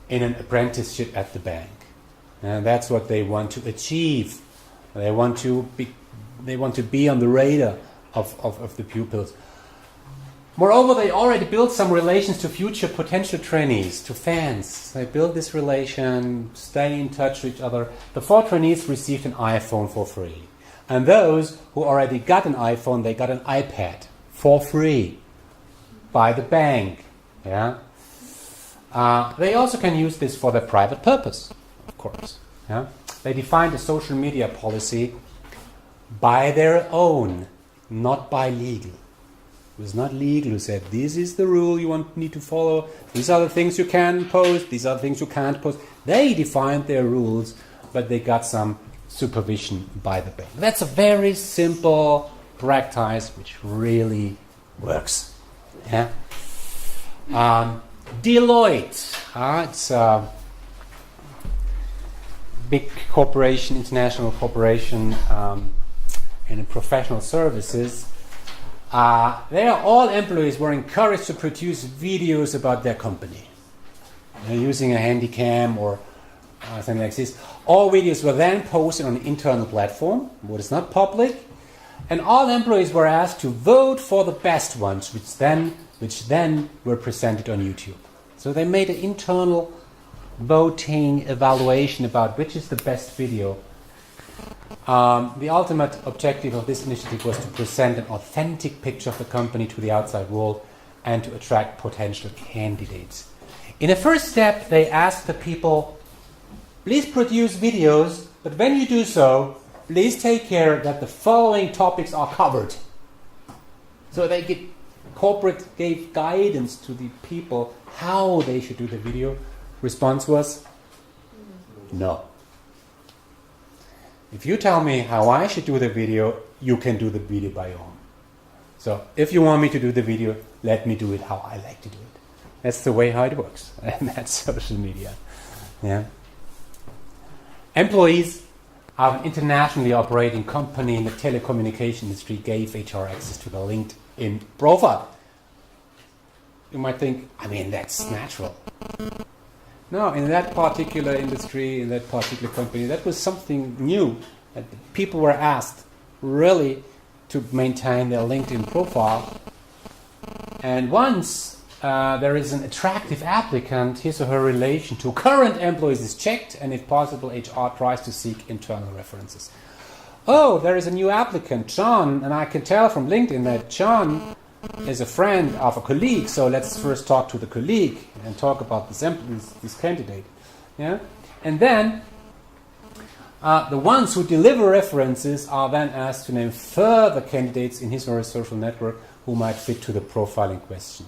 in an apprenticeship at the bank. And that's what they want to achieve. They want to be on the radar of the pupils. Moreover, they already built some relations to future potential trainees, to fans. They build this relation, stay in touch with each other. The 4 trainees received an iPhone for free. And those who already got an iPhone, they got an iPad for free by the bank. Yeah. They also can use this for their private purpose, of course. Yeah. They defined a social media policy by their own, not by legal. It was not legal who said, this is the rule you need to follow, these are the things you can post, these are the things you can't post. They defined their rules, but they got some supervision by the bank. That's a very simple practice which really works. Yeah. Deloitte, it's a big corporation, international corporation in professional services. All employees were encouraged to produce videos about their company. Using a handycam or something like this. All videos were then posted on an internal platform, what is not public, and all employees were asked to vote for the best ones, which then were presented on YouTube. So they made an internal voting evaluation about which is the best video. The ultimate objective of this initiative was to present an authentic picture of the company to the outside world and to attract potential candidates. In the first step, they ask the people, please produce videos, but when you do so, please take care that the following topics are covered. So corporate gave guidance to the people how they should do the video. Response was, no. If you tell me how I should do the video, you can do the video by your own. So if you want me to do the video, let me do it how I like to do it. That's the way how it works. And that's social media. Yeah. Employees of an internationally operating company in the telecommunication industry gave HR access to the LinkedIn profile. You might think, that's natural. No, in that particular industry, in that particular company, that was something new. That people were asked really to maintain their LinkedIn profile. And once there is an attractive applicant, his or her relation to current employees is checked, and if possible, HR tries to seek internal references. Oh, there is a new applicant, John, and I can tell from LinkedIn that John is a friend of a colleague, so let's first talk to the colleague and talk about this candidate. Yeah? And then the ones who deliver references are then asked to name further candidates in his or her social network who might fit to the profile in question,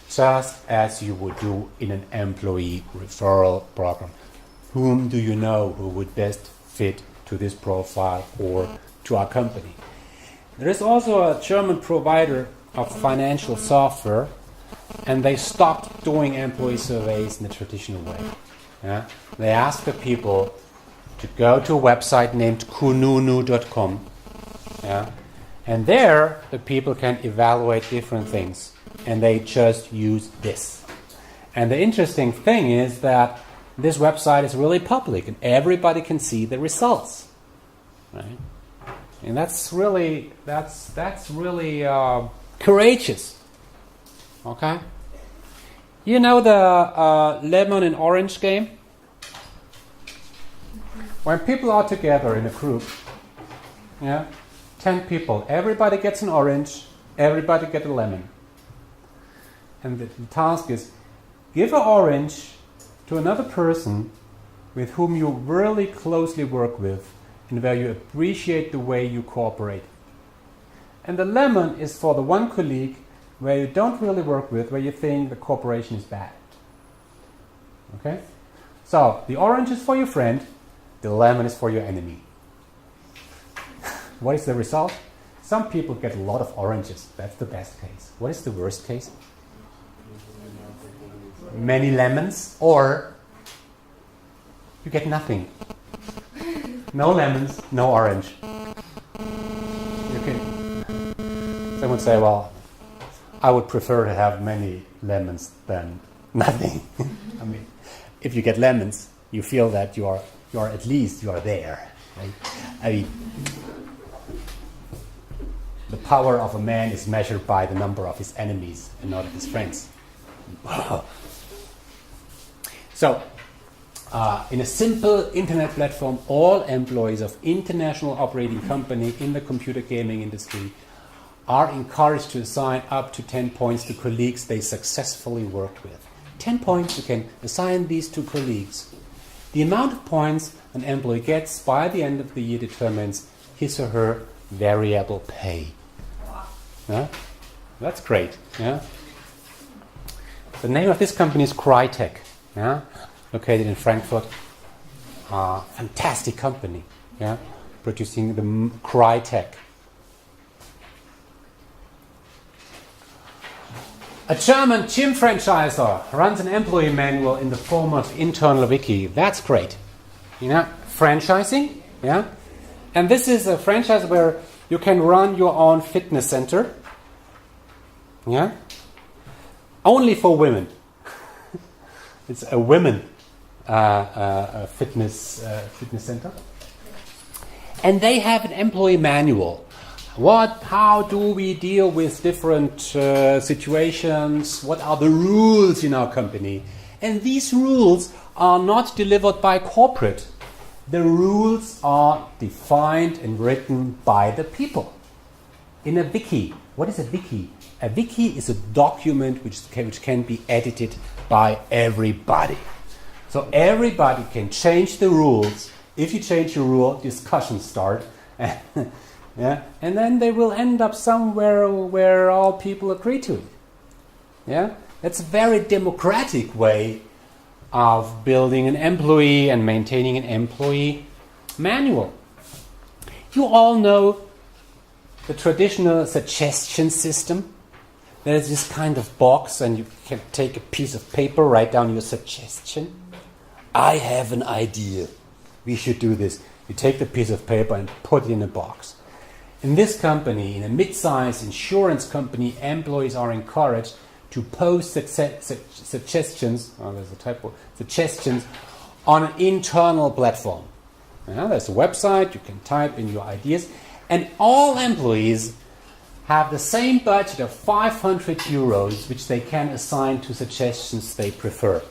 just as you would do in an employee referral program. Whom do you know who would best fit to this profile or to our company? There is also a German provider of financial software, and they stopped doing employee surveys in the traditional way. Yeah? They asked the people to go to a website named kununu.com. Yeah? And there, the people can evaluate different things. And they just use this. And the interesting thing is that this website is really public, and everybody can see the results. Right? And that's really courageous. Okay? You know the lemon and orange game? When people are together in a group, 10 people, everybody gets an orange, everybody gets a lemon. And the task is, give an orange to another person with whom you really closely work with and where you appreciate the way you cooperate. And the lemon is for the one colleague where you don't really work with, where you think the cooperation is bad. Okay? So, the orange is for your friend, the lemon is for your enemy. What is the result? Some people get a lot of oranges. That's the best case. What is the worst case? Many lemons, or you get nothing. No lemons, no orange. Some would say, well, I would prefer to have many lemons than nothing. If you get lemons, you feel that you are at least you are there. Right? The power of a man is measured by the number of his enemies and not of his friends. So, in a simple internet platform, all employees of international operating company in the computer gaming industry are encouraged to assign up to 10 points to colleagues they successfully worked with. 10 points you can assign these to colleagues. The amount of points an employee gets by the end of the year determines his or her variable pay. Yeah? That's great. Yeah? The name of this company is Crytek. Yeah? Located in Frankfurt. Fantastic company. Yeah? Producing the Crytek. A German gym franchisor runs an employee manual in the form of internal wiki. That's great. Franchising. Yeah? And this is a franchise where you can run your own fitness center. Yeah? Only for women. It's a women fitness center. And they have an employee manual. How do we deal with different situations? What are the rules in our company? And these rules are not delivered by corporate. The rules are defined and written by the people. In a wiki. What is a wiki? A wiki is a document which can be edited by everybody. So everybody can change the rules. If you change your rule, discussions start. Yeah? And then they will end up somewhere where all people agree to it. Yeah? That's a very democratic way of building an employee and maintaining an employee manual. You all know the traditional suggestion system. There's this kind of box and you can take a piece of paper, write down your suggestion. I have an idea. We should do this. You take the piece of paper and put it in a box. In this company, in a mid-sized insurance company, employees are encouraged to post suggestions, there's a typo, suggestions on an internal platform. There's a website, you can type in your ideas, and all employees have the same budget of 500 euros, which they can assign to suggestions they prefer.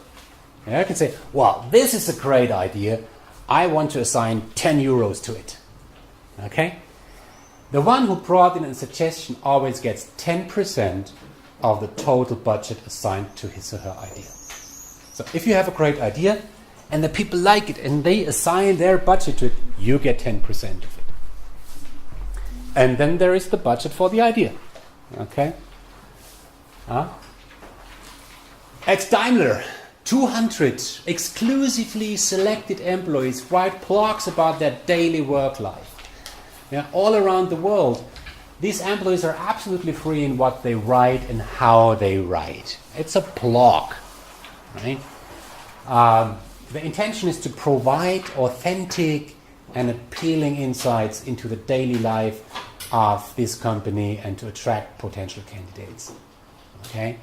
I can say, well, this is a great idea. I want to assign 10 euros to it. Okay? The one who brought in a suggestion always gets 10% of the total budget assigned to his or her idea. So if you have a great idea and the people like it and they assign their budget to it, you get 10% of it. And then there is the budget for the idea. Okay? At Daimler, 200 exclusively selected employees write blogs about their daily work life. All around the world, these employees are absolutely free in what they write and how they write. It's a blog, right? The intention is to provide authentic and appealing insights into the daily life of this company and to attract potential candidates. Okay?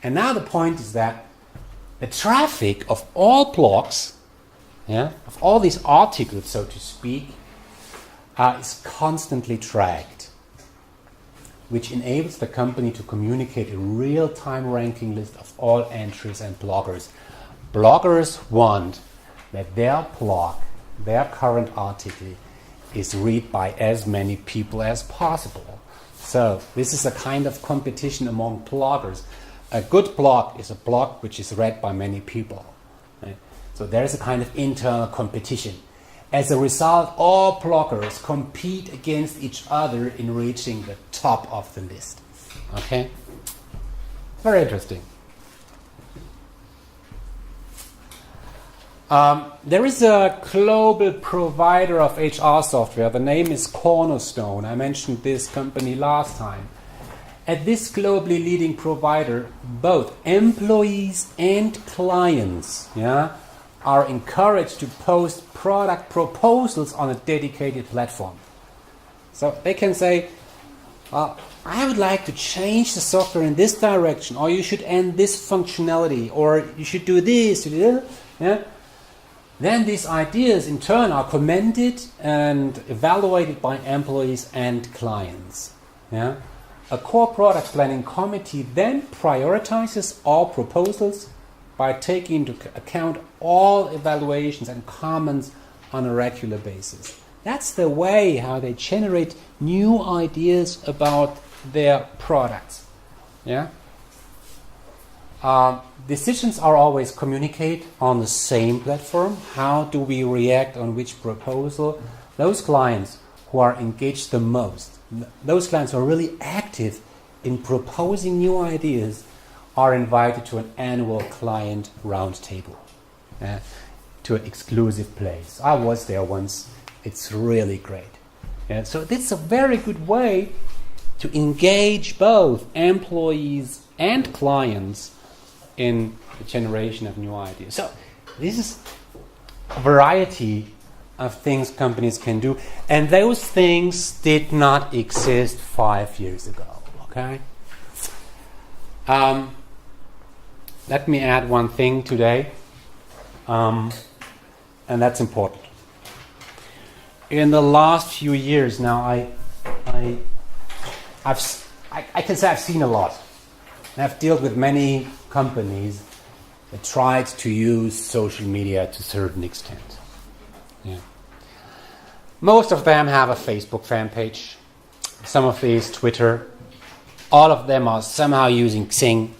And now the point is that the traffic of all blogs, of all these articles, so to speak, is constantly tracked, which enables the company to communicate a real-time ranking list of all entries and bloggers. Bloggers want that their blog, their current article, is read by as many people as possible. So this is a kind of competition among bloggers. A good blog is a blog which is read by many people. Right? So there is a kind of internal competition. As a result, all bloggers compete against each other in reaching the top of the list. Okay? Very interesting. There is a global provider of HR software. The name is Cornerstone. I mentioned this company last time. At this globally leading provider, both employees and clients are encouraged to post product proposals on a dedicated platform. So they can say, well, I would like to change the software in this direction, or you should end this functionality, or you should do this. Then these ideas in turn are commented and evaluated by employees and clients. A core product planning committee then prioritizes all proposals by taking into account all evaluations and comments on a regular basis. That's the way how they generate new ideas about their products. Decisions are always communicated on the same platform. How do we react on which proposal? Those clients who are engaged the most, those clients who are really active in proposing new ideas, are invited to an annual client roundtable, to an exclusive place. I was there once. It's really great. So it's a very good way to engage both employees and clients in the generation of new ideas. So this is a variety of things companies can do, and those things did not exist 5 years ago. Okay. Let me add one thing today, and that's important. In the last few years now, I can say I've seen a lot. I've dealt with many companies that tried to use social media to a certain extent. Most of them have a Facebook fan page. Some of these Twitter. All of them are somehow using Xing.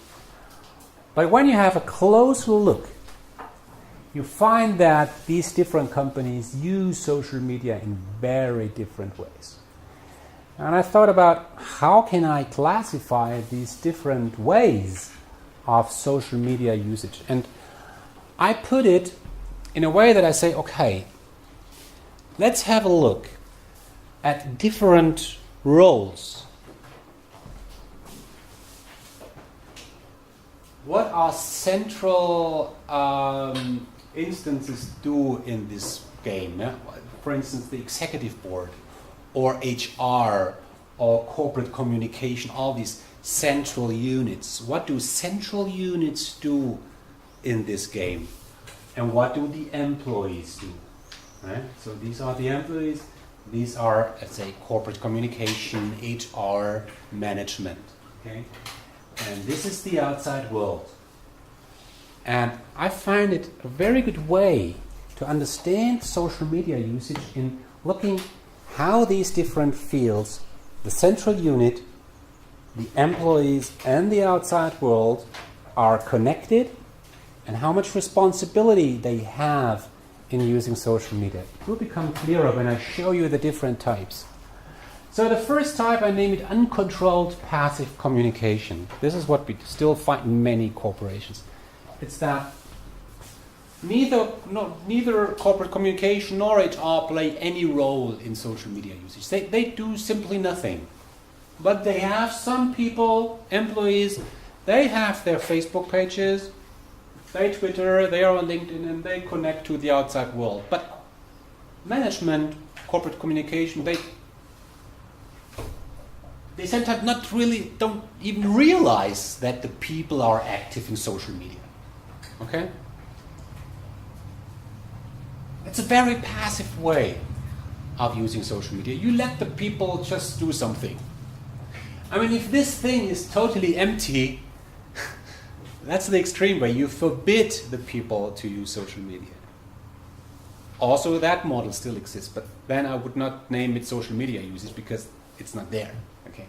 But when you have a closer look, you find that these different companies use social media in very different ways. And I thought about how can I classify these different ways of social media usage. And I put it in a way that I say, okay, let's have a look at different roles. What are central instances do in this game? Yeah? For instance, the executive board, or HR, or corporate communication, all these central units. What do central units do in this game? And what do the employees do? Right? So these are the employees. These are, let's say, corporate communication, HR, management. Okay? And this is the outside world. And I find it a very good way to understand social media usage in looking how these different fields, the central unit, the employees, and the outside world are connected, and how much responsibility they have in using social media. It will become clearer when I show you the different types. So the first type, I name it uncontrolled passive communication. This is what we still find in many corporations. It's that neither corporate communication nor HR play any role in social media usage. They do simply nothing. But they have some people, employees, they have their Facebook pages, they Twitter, they are on LinkedIn, and they connect to the outside world. But management, corporate communication, they sometimes don't even realize that the people are active in social media. Okay? It's a very passive way of using social media. You let the people just do something. I mean, if this thing is totally empty, that's the extreme way. You forbid the people to use social media. Also, that model still exists, but then I would not name it social media usage because it's not there. Okay.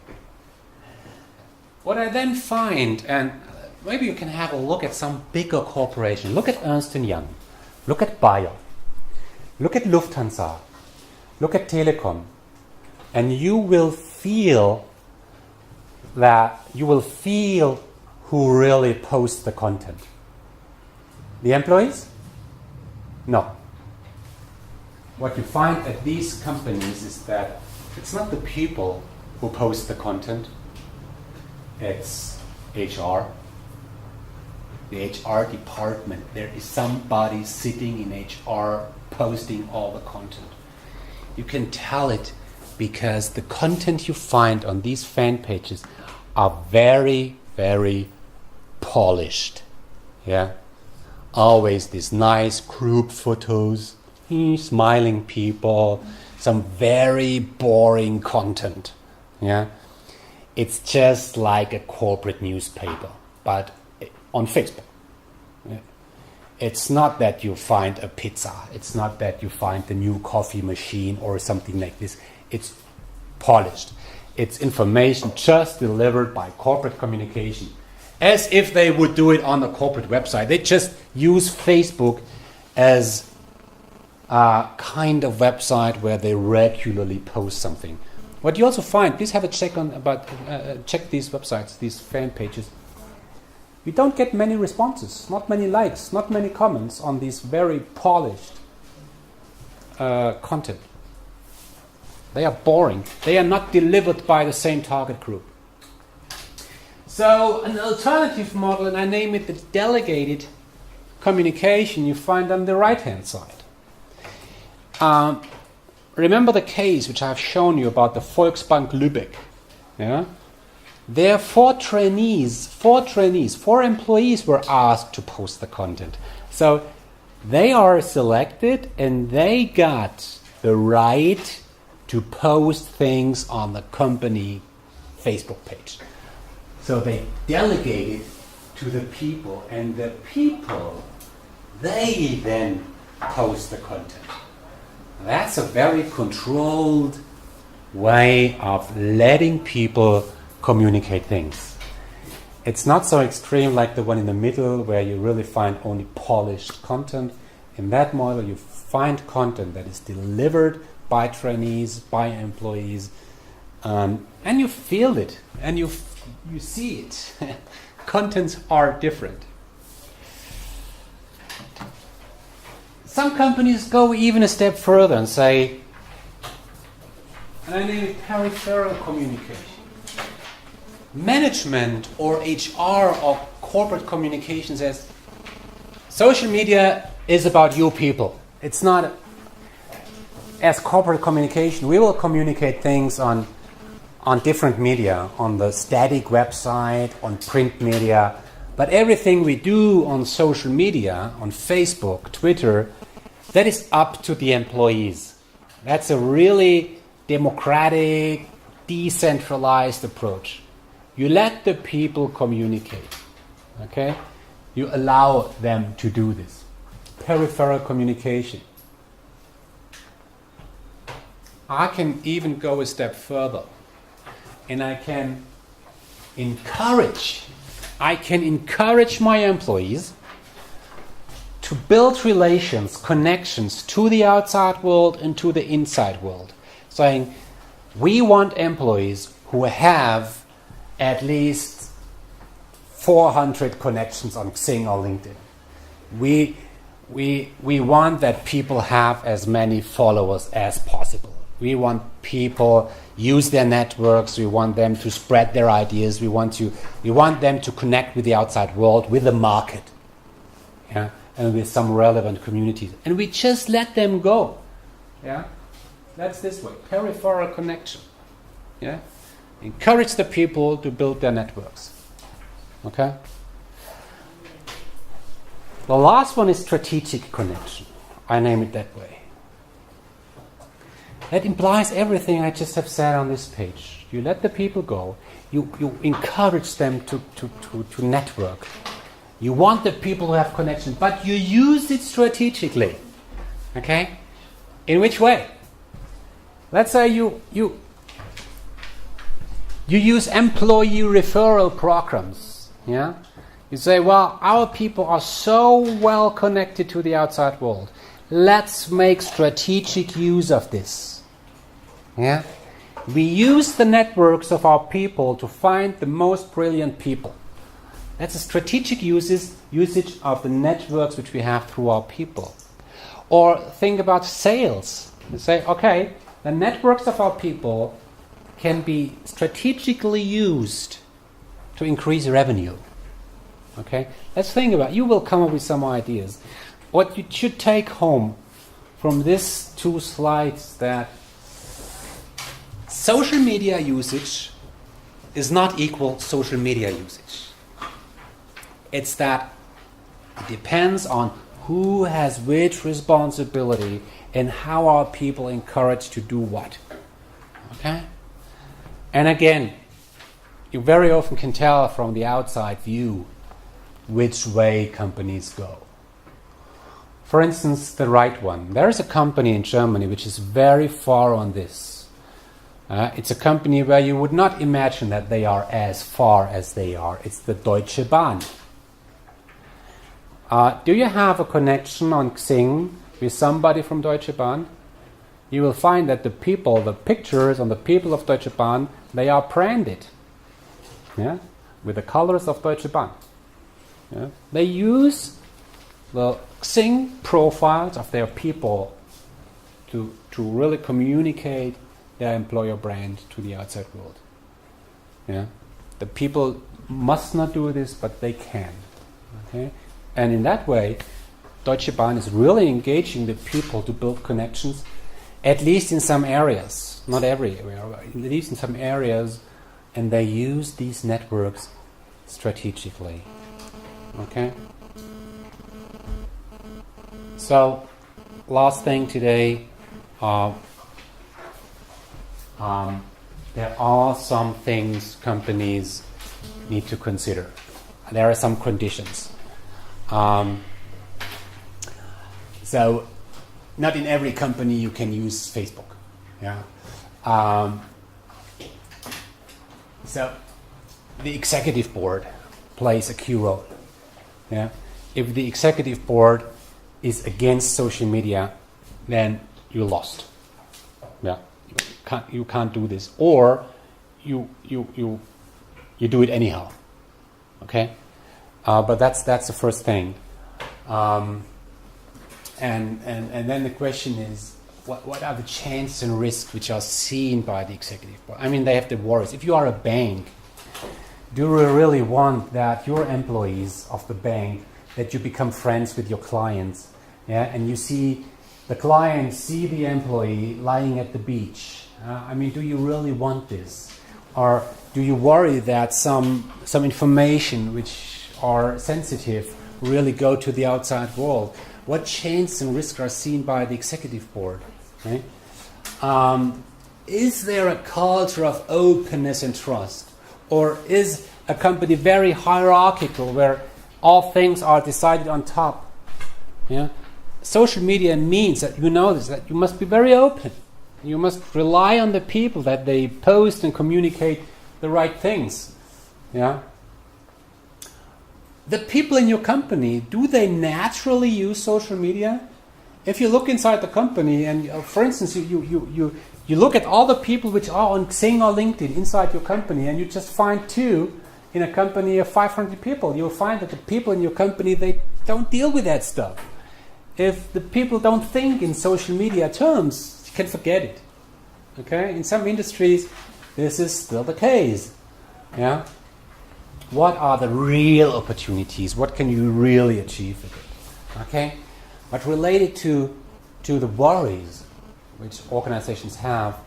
What I then find, and maybe you can have a look at some bigger corporation. Look at Ernst & Young. Look at Bayer. Look at Lufthansa. Look at Telekom. And you will feel who really posts the content. The employees? No. What you find at these companies is that it's not the people who post the content, it's HR. The HR department. There is somebody sitting in HR posting all the content. You can tell it because the content you find on these fan pages are very, very polished. Yeah, always these nice group photos, smiling people, some very boring content. Yeah, it's just like a corporate newspaper, but on Facebook. Yeah. It's not that you find a pizza. It's not that you find the new coffee machine or something like this. It's polished. It's information just delivered by corporate communication, as if they would do it on a corporate website. They just use Facebook as a kind of website where they regularly post something. What you also find, please have a check check these websites, these fan pages. We don't get many responses, not many likes, not many comments on these very polished content. They are boring. They are not delivered by the same target group. So an alternative model, and I name it the delegated communication, you find on the right-hand side. Remember the case which I've shown you about the Volksbank Lübeck. Yeah? There, four employees were asked to post the content. So they are selected and they got the right to post things on the company Facebook page. So they delegated to the people, and the people, they then post the content. That's a very controlled way of letting people communicate things. It's not so extreme like the one in the middle where you really find only polished content. In that model, you find content that is delivered by trainees, by employees, and you feel it, and you see it. Contents are different. Some companies go even a step further and say, and I name it peripheral communication. Management or HR or corporate communication says, social media is about you people. It's not, as corporate communication, we will communicate things on different media, on the static website, on print media, but everything we do on social media, on Facebook, Twitter, that is up to the employees. That's a really democratic, decentralized approach. You let the people communicate, okay? You allow them to do this. Peripheral communication. I can even go a step further, and I can encourage my employees to build relations, connections to the outside world and to the inside world. Saying, we want employees who have at least 400 connections on Xing or LinkedIn. We want that people have as many followers as possible. We want people use their networks. We want them to spread their ideas. We want them to connect with the outside world, with the market, yeah, and with some relevant communities. And we just let them go. Yeah, that's this way. Peripheral connection. Yeah, encourage the people to build their networks. Okay. The last one is strategic connection. I name it that way. That implies everything I just have said on this page. You let the people go. You encourage them to network. You want the people to have connection, but you use it strategically. Okay? In which way? Let's say you use employee referral programs. Yeah? You say, well, our people are so well connected to the outside world. Let's make strategic use of this. Yeah? We use the networks of our people to find the most brilliant people. That's a strategic usage of the networks which we have through our people. Or think about sales. You say, okay, the networks of our people can be strategically used to increase revenue. Okay? Let's think about it. You will come up with some ideas. What you should take home from these two slides, that social media usage is not equal social media usage. It's that it depends on who has which responsibility and how are people encouraged to do what. Okay? And again, you very often can tell from the outside view which way companies go. For instance, the right one. There is a company in Germany which is very far on this. It's a company where you would not imagine that they are as far as they are. It's the Deutsche Bahn. Do you have a connection on Xing with somebody from Deutsche Bahn? You will find that the pictures on the people of Deutsche Bahn, they are branded, yeah, with the colors of Deutsche Bahn. Yeah? They use the Xing profiles of their people to really communicate their employer brand to the outside world. Yeah? The people must not do this, but they can. Okay? And in that way, Deutsche Bahn is really engaging the people to build connections, at least in some areas, not everywhere, at least in some areas, and they use these networks strategically. Okay? So, last thing today, there are some things companies need to consider. There are some conditions. So, not in every company you can use Facebook. Yeah. So, the executive board plays a key role. Yeah? If the executive board is against social media, then you're lost. Yeah, you can't do this, or you do it anyhow. Okay, but that's the first thing. And then the question is, what are the chances and risks which are seen by the executive board? I mean, they have the worries. If you are a bank, do you really want that your employees of the bank, that you become friends with your clients, yeah, and you see the clients see the employee lying at the beach? I mean, do you really want this? Or do you worry that some information which are sensitive really go to the outside world? What chances and risks are seen by the executive board? Right? Is there a culture of openness and trust? Or is a company very hierarchical where all things are decided on top? Yeah? Social media means that you know this, that you must be very open. You must rely on the people that they post and communicate the right things. Yeah? The people in your company, do they naturally use social media? If you look inside the company and, for instance, you look at all the people which are on Xing or LinkedIn inside your company, and you just find 2 in a company of 500 people, you'll find that the people in your company, they don't deal with that stuff. If the people don't think in social media terms, you can forget it. Okay? In some industries, this is still the case. Yeah? What are the real opportunities? What can you really achieve with it? Okay? But related to the worries which organizations have,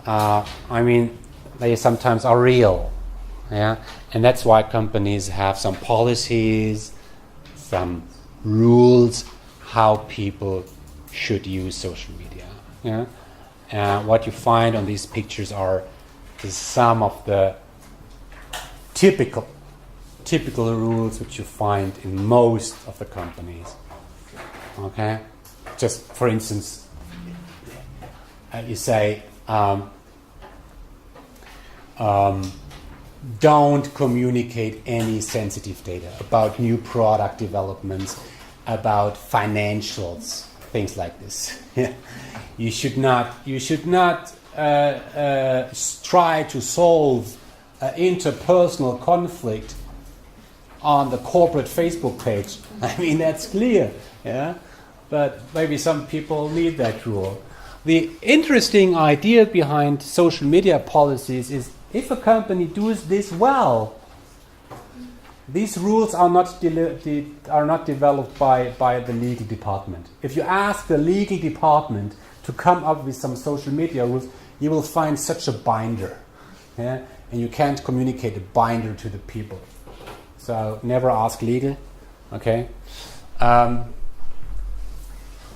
I mean, they sometimes are real. Yeah? And that's why companies have some policies, some rules, how people should use social media. Yeah? What you find on these pictures are some of the typical rules which you find in most of the companies. Okay? Just for instance, you say, don't communicate any sensitive data about new product developments, about financials, things like this. You should not try to solve interpersonal conflict on the corporate Facebook page. I mean, that's clear. Yeah, but maybe some people need that rule. The interesting idea behind social media policies is, if a company does this well, these rules are not developed by the legal department. If you ask the legal department to come up with some social media rules, you will find such a binder. Yeah? And you can't communicate a binder to the people. So never ask legal. Okay?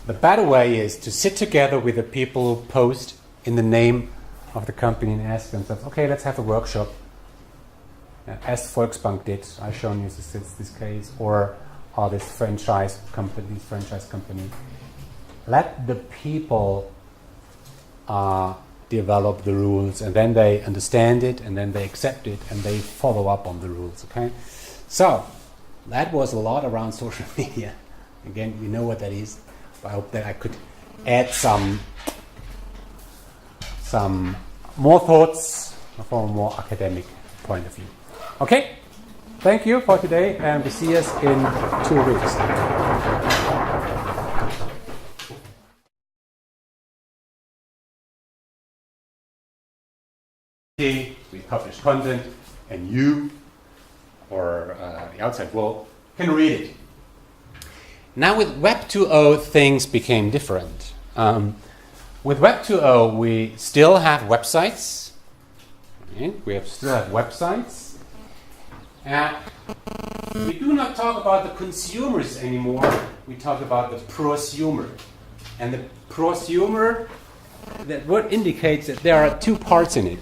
The better way is to sit together with the people who post in the name of the company and ask themselves, okay, let's have a workshop. As Volksbank did, I've shown you this case, or this franchise company. Let the people develop the rules, and then they understand it, and then they accept it, and they follow up on the rules. Okay, so that was a lot around social media. Again, you know what that is. I hope that I could add some more thoughts from a more academic point of view. Okay, thank you for today, and we see us in 2 weeks. We publish content, and you, or the outside world, can read it. Now with Web 2.0, things became different. With Web 2.0, we still have websites. Okay? Still have websites. We do not talk about the consumers anymore. We talk about the prosumer. And the prosumer, that word indicates that there are 2 parts in it.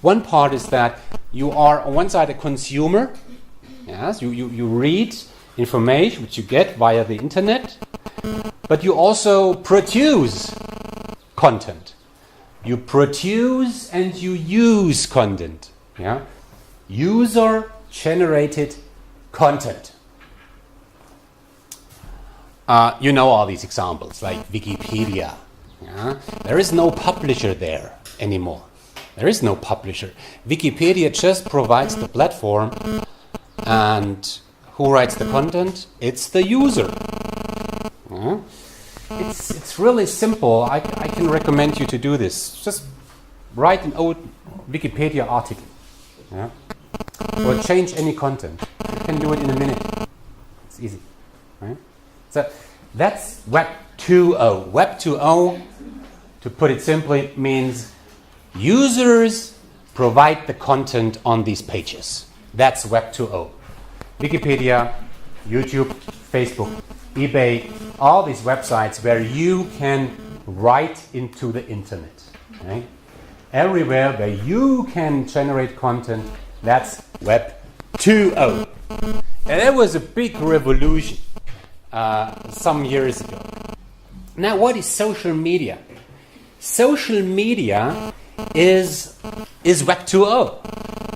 One part is that you are on one side a consumer. Yes, you read information which you get via the internet, but you also produce content. You produce and you use content. Yeah, user-generated content. You know all these examples, like Wikipedia. Yeah? There is no publisher there anymore. There is no publisher. Wikipedia just provides the platform, and who writes the content? It's the user. Yeah? It's really simple. I can recommend you to do this. Just write an old Wikipedia article. Yeah? Or change any content. You can do it in a minute. It's easy. Right? So that's Web 2.0. Web 2.0, to put it simply, means users provide the content on these pages. That's Web 2.0. Wikipedia, YouTube, Facebook, eBay, all these websites where you can write into the internet. Right? Everywhere where you can generate content, that's Web 2.0. And that was a big revolution some years ago. Now, what is social media? Social media is Web 2.0.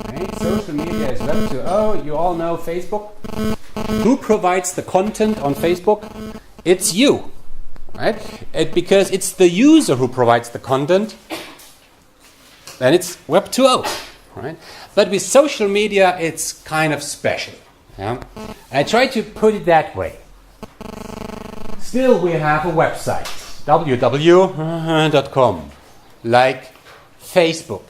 Right? Social media is Web 2.0. You all know Facebook. Who provides the content on Facebook? It's you. Right? Because it's the user who provides the content, then it's Web 2.0. Right? But with social media, it's kind of special. Yeah? I try to put it that way. Still, we have a website, www.com, like Facebook.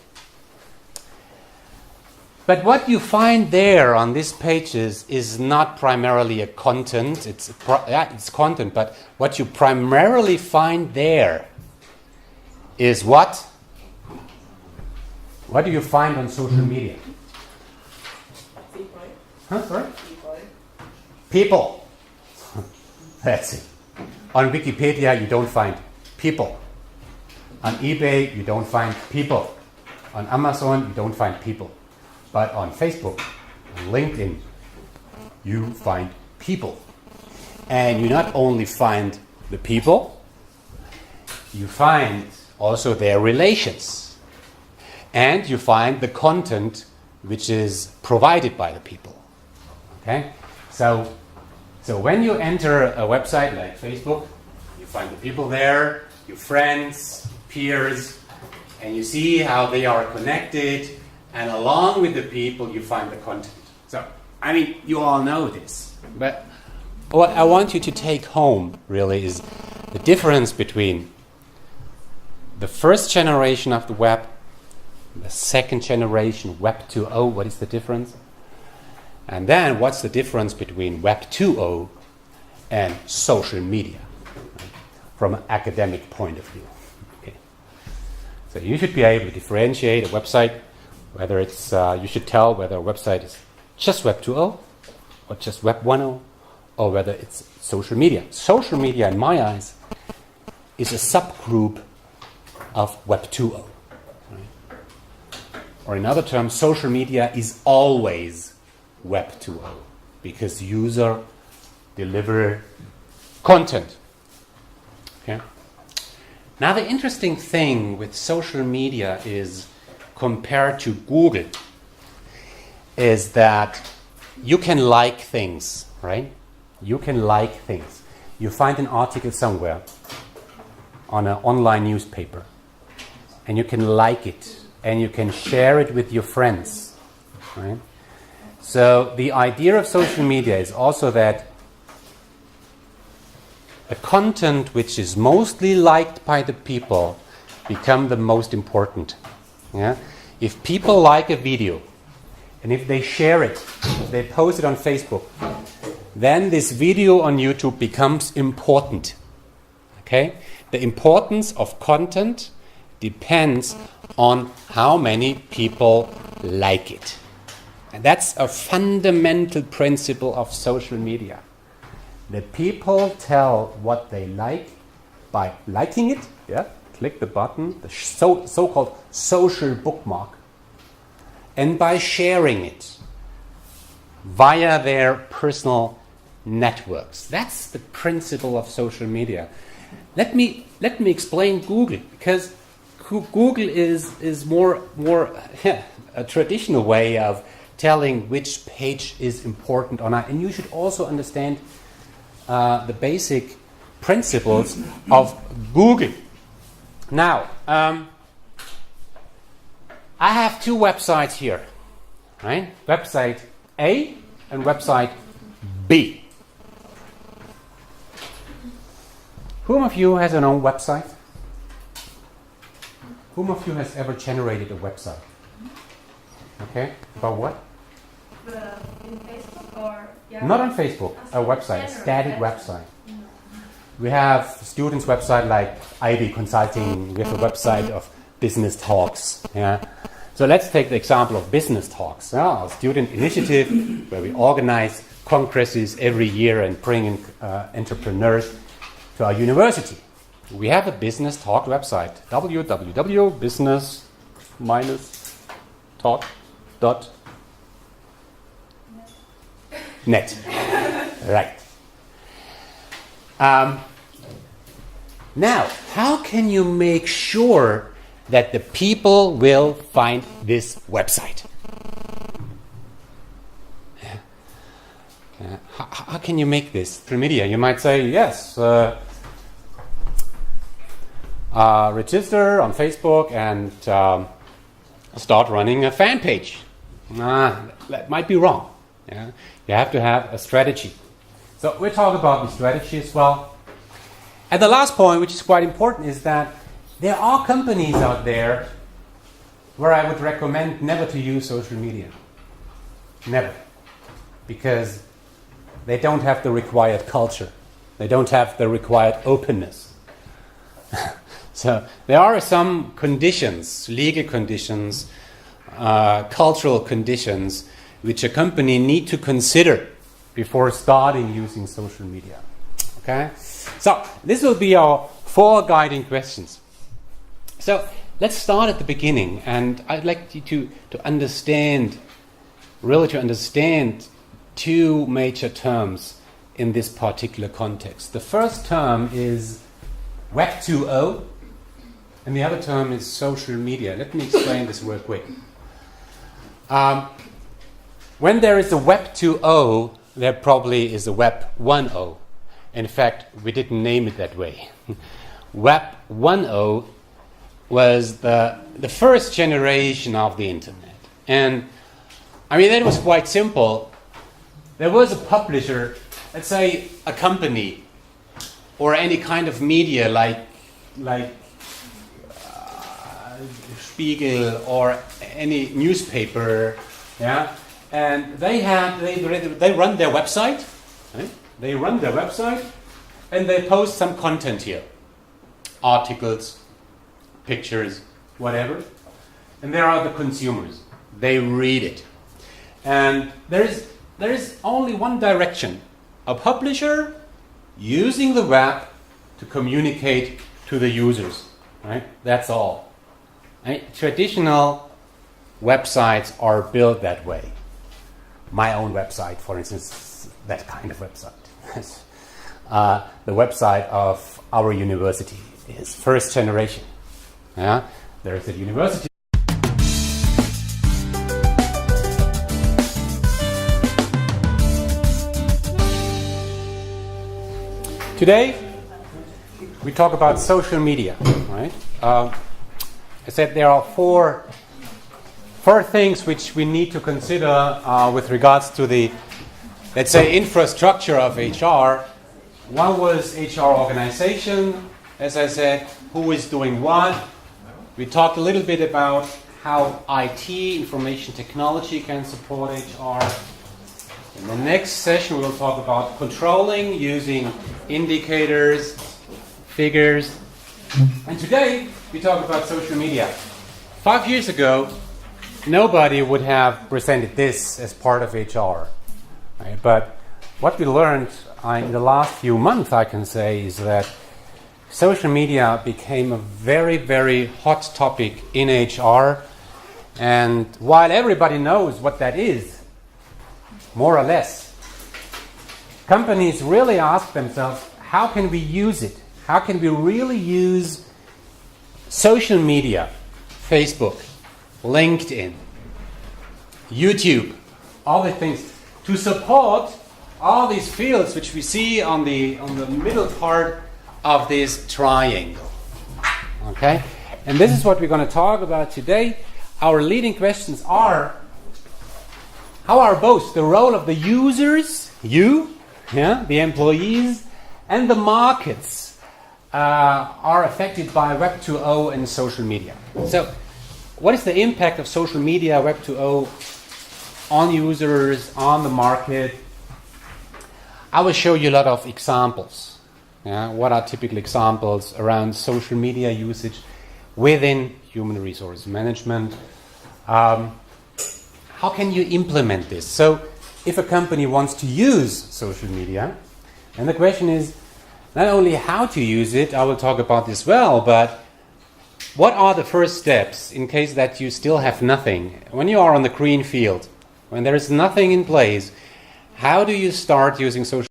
But what you find there on these pages is not primarily a content. It's content, but what you primarily find there is what? What do you find on social media? Huh? Sorry? People. That's it. On Wikipedia, you don't find people. On eBay, you don't find people. On Amazon, you don't find people. But on Facebook, on LinkedIn, you find people. And you not only find the people, you find also their relations. And you find the content which is provided by the people. Okay? So when you enter a website like Facebook, you find the people there, your friends, peers, and you see how they are connected, and along with the people you find the content. So, I mean, you all know this, but what I want you to take home really is the difference between the first generation of the web, the second generation, Web 2.0, what is the difference? And then what's the difference between Web 2.0 and social media, right? From an academic point of view. Okay. So you should be able to differentiate a website, whether it's, you should tell whether a website is just Web 2.0 or just Web 1.0, or whether it's social media. Social media, in my eyes, is a subgroup of Web 2.0. Right? Or in other terms, social media is always Web 2.0 because user deliver content. Okay. Now the interesting thing with social media is, compared to Google, is that you can like things, right? You can like things. You find an article somewhere on an online newspaper, and you can like it, and you can share it with your friends, right? So the idea of social media is also that the content which is mostly liked by the people become the most important. Yeah? If people like a video, and if they share it, if they post it on Facebook, then this video on YouTube becomes important. Okay? The importance of content depends on how many people like it. And that's a fundamental principle of social media. The people tell what they like by liking it, yeah, click the button, the so-called social bookmark, and by sharing it via their personal networks. That's the principle of social media. Let me explain Google, because Google is more a traditional way of telling which page is important or not. And you should also understand the basic principles of Google. Now, I have two websites here, right? Website A and website B. Whom of you has an own website? Whom of you has ever generated a website? Okay, about what? In Facebook or Not on Facebook, a website, a static website. We have students' website like IB Consulting. We have a website of business talks. Yeah. So let's take the example of business talks. Yeah, a student initiative where we organize congresses every year and bring in entrepreneurs to our university. We have a business talk website, www.business-talk.net. Right. Now, how can you make sure that the people will find this website? How can you make this through media? You might say, yes, register on Facebook and start running a fan page. That might be wrong. Yeah? You have to have a strategy. So we'll talk about the strategy as well. And the last point, which is quite important, is that there are companies out there where I would recommend never to use social media. Never. Because they don't have the required culture. They don't have the required openness. So there are some conditions, legal conditions, cultural conditions, which a company need to consider before starting using social media. Okay? So this will be our 4 guiding questions. So let's start at the beginning, and I'd like you to understand, really to understand 2 major terms in this particular context. The first term is Web 2.0, and the other term is social media. Let me explain this real quick. When there is a Web 2.0, there probably is a Web 1.0. In fact, we didn't name it that way. Web 1.0 was the first generation of the internet. And I mean, that was quite simple. There was a publisher, let's say a company, or any kind of media like Spiegel or any newspaper, yeah, and they run their website, right? They run their website, and they post some content here, articles, pictures, whatever, and there are the consumers. They read it, and there is only one direction: a publisher using the web to communicate to the users. Right? That's all. Right? Traditional websites are built that way. My own website, for instance, that kind of website. The website of our university is first generation. Yeah? There is a university. Today, we talk about social media, right? I said there are four things which we need to consider with regards to the, let's say, infrastructure of HR. One was HR organization, as I said, who is doing what. We talked a little bit about how IT, information technology, can support HR. In the next session, we'll talk about controlling using indicators, figures. And today, we talk about social media. 5 years ago, nobody would have presented this as part of HR. Right? But what we learned in the last few months, I can say, is that social media became a very, very hot topic in HR. And while everybody knows what that is, more or less, companies really ask themselves, how can we use it? How can we really use social media, Facebook, LinkedIn, YouTube, all the things to support all these fields which we see on the middle part of this triangle. Okay? And this is what we're going to talk about today. Our leading questions are: how are both the role of the users, the employees, and the markets are affected by Web 2.0 and social media? So, what is the impact of social media, Web 2.0, on users, on the market? I will show you a lot of examples. What are typical examples around social media usage within human resource management? How can you implement this? So, if a company wants to use social media, and the question is not only how to use it, I will talk about this well, but what are the first steps in case that you still have nothing? When you are on the green field, when there is nothing in place, how do you start using social